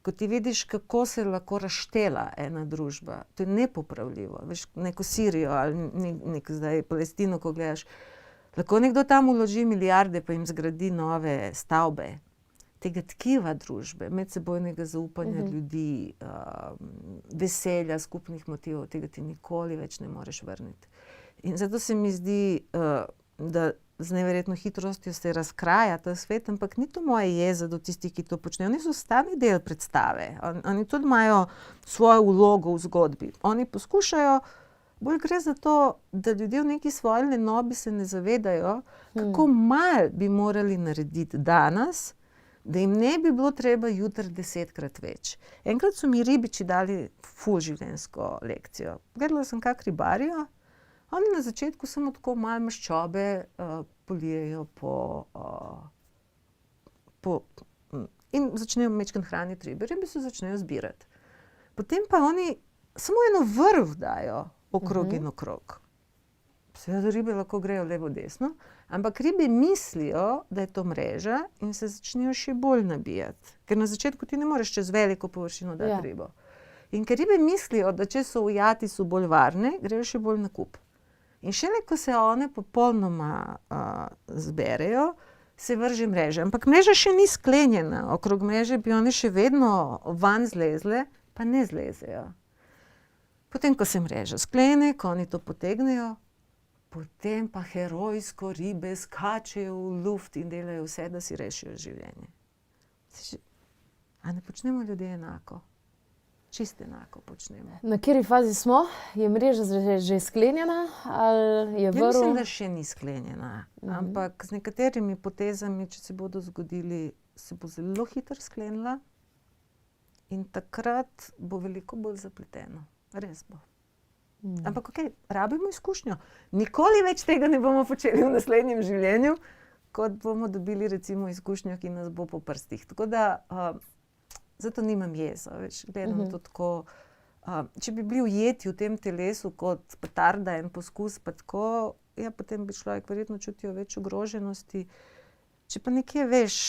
ko ti vidiš, kako se lahko razštela ena družba, to je nepopravljivo. Veš, neko Sirijo ali neko zdaj Palestino, ko gledaš, lahko nekdo tam vloži milijarde pa jim zgradi nove stavbe. Tega tkiva družbe, medsebojnega zaupanja ljudi, veselja, skupnih motivov, tega ti nikoli več ne moreš vrniti. In zato se mi zdi, da z neverjetno hitrostjo se razkraja ta svet, ampak ni to moje jeza do tistih, ki to počnejo. Oni so stalni del predstave. Oni tudi imajo svojo vlogo v zgodbi. Oni poskušajo, bolj gre za to, da ljudje v neki svoji lenobi se ne zavedajo, kako malo bi morali narediti danes, da jim ne bi bilo treba jutri 10-krat več. Enkrat so mi ribiči dali ful življenjsko lekcijo. Gledala sem, kako ribarijo. Oni na začetku samo tako malo maščobe polijejo in začnejo majčkeno hraniti ribe. Ribe se začnejo zbirati. Potem pa oni samo eno vrv dajo okrog in okrog. Seveda ribe lahko grejo levo desno, ampak ribe mislijo, da je to mreža in se začnejo še bolj nabijati. Ker na začetku ti ne moreš čez veliko površino dati ribo. In ker ribe mislijo, da če so ujati, so bolj varne, grejo še bolj na kup. In šele, ko se one popolnoma zberejo, se vrže mreža. Ampak mreža še ni sklenjena. Okrog mreže bi one še vedno van zlezle, pa ne zlezejo. Potem, ko se mreža sklene, ko oni to potegnejo, potem pa herojsko ribe skačejo v luft in delajo vse, da si rešijo življenje. A ne počnemo ljudje enako? Čisto enako počnemo. Na kateri fazi smo? Je mreža že sklenjena ali je vrv? Ja, mislim, da še ni sklenjena. Ampak z nekaterimi potezami, če se bodo zgodili, se bo zelo hitro sklenila in takrat bo veliko bolj zapleteno. Res bo. Ampak okej, rabimo izkušnjo. Nikoli več tega ne bomo počeli v naslednjem življenju, kot bomo dobili recimo izkušnjo, ki nas bo po prstih. Tako da zato nimam jeza, več gledam to tako. Če bi bili ujeti v tem telesu kot petarda, en poskus, pa tako, ja, potem bi človek verjetno čutil več ogroženosti. Če pa nekje veš,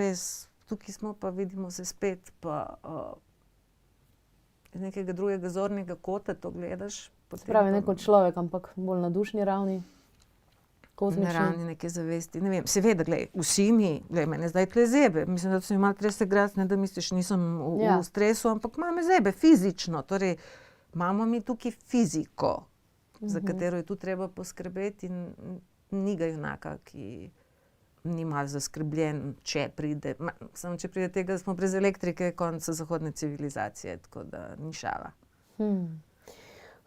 res, tukaj smo pa vidimo se spet, pa iz nekega drugega zornega kota to gledaš, Pravi ne kot človek, ampak bolj na dušni ravni. Na ravni neke zavesti. Ne vem, seveda, vsi mi, mene zdaj tle zebe. Mislim, da so mi malo trese grasne, da misliš, nisem v stresu, ampak imam zebe fizično. Torej, imamo mi tukaj fiziko, za katero je tu treba poskrbeti in ni ga junaka, ki ni malo zaskrbljen, če pride. Samo če pride tega, da smo brez elektrike, konca zahodne civilizacije, tako da ni šala.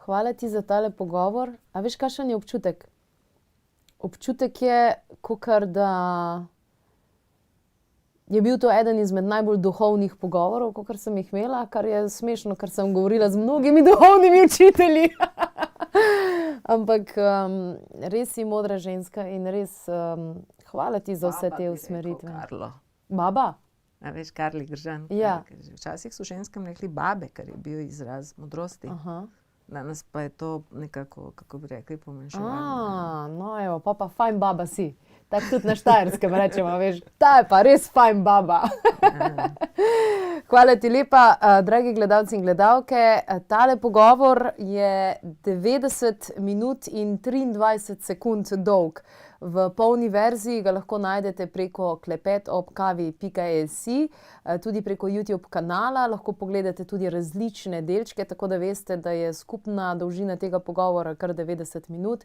Hvala ti za tale pogovor. A veš, kakšen je občutek? Občutek je, kakor da je bil to eden izmed najbolj duhovnih pogovorov, kakor sem jih imela, kar je smešno, ker sem govorila z mnogimi duhovnimi učitelji. Ampak res si modra ženska in res hvala ti za vse te usmeritve. Baba bi rekel Karlo. Baba? A veš, Karli Gržan. Ja. Včasih so ženskam rekli babe, kar je bil izraz modrosti. Danes pa je to nekako, kako bi rekli, pomanjševanje. No evo, pa fajn baba si. Tako tudi na Štajerskem rečemo, veš, ta je pa res fajn baba. Hvala ti lepa, dragi gledalci in gledalke. Tale pogovor je 90 minut in 23 sekund dolg. V polni verziji ga lahko najdete preko klepetobkavi.si, tudi preko YouTube kanala, lahko pogledate tudi različne delčke, tako da veste, da je skupna dolžina tega pogovora kar 90 minut,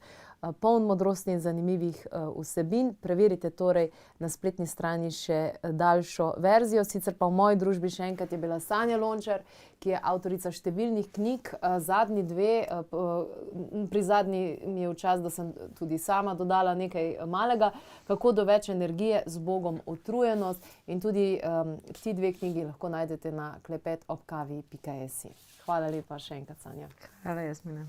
poln modrosti in zanimivih vsebin. Preverite torej na spletni strani še daljšo verzijo, sicer pa v moji družbi še enkrat je bila Sanja Lončar, ki je avtorica številnih knjig, zadnji dve, pri zadnji mi je v čas, da sem tudi sama dodala nekaj malega, kako do več energije, z Bogom utrujenost, in tudi ti dve knjigi lahko najdete na klepetobkavi.si. Hvala lepa še enkrat, Sanja. Hvala, Jasmina.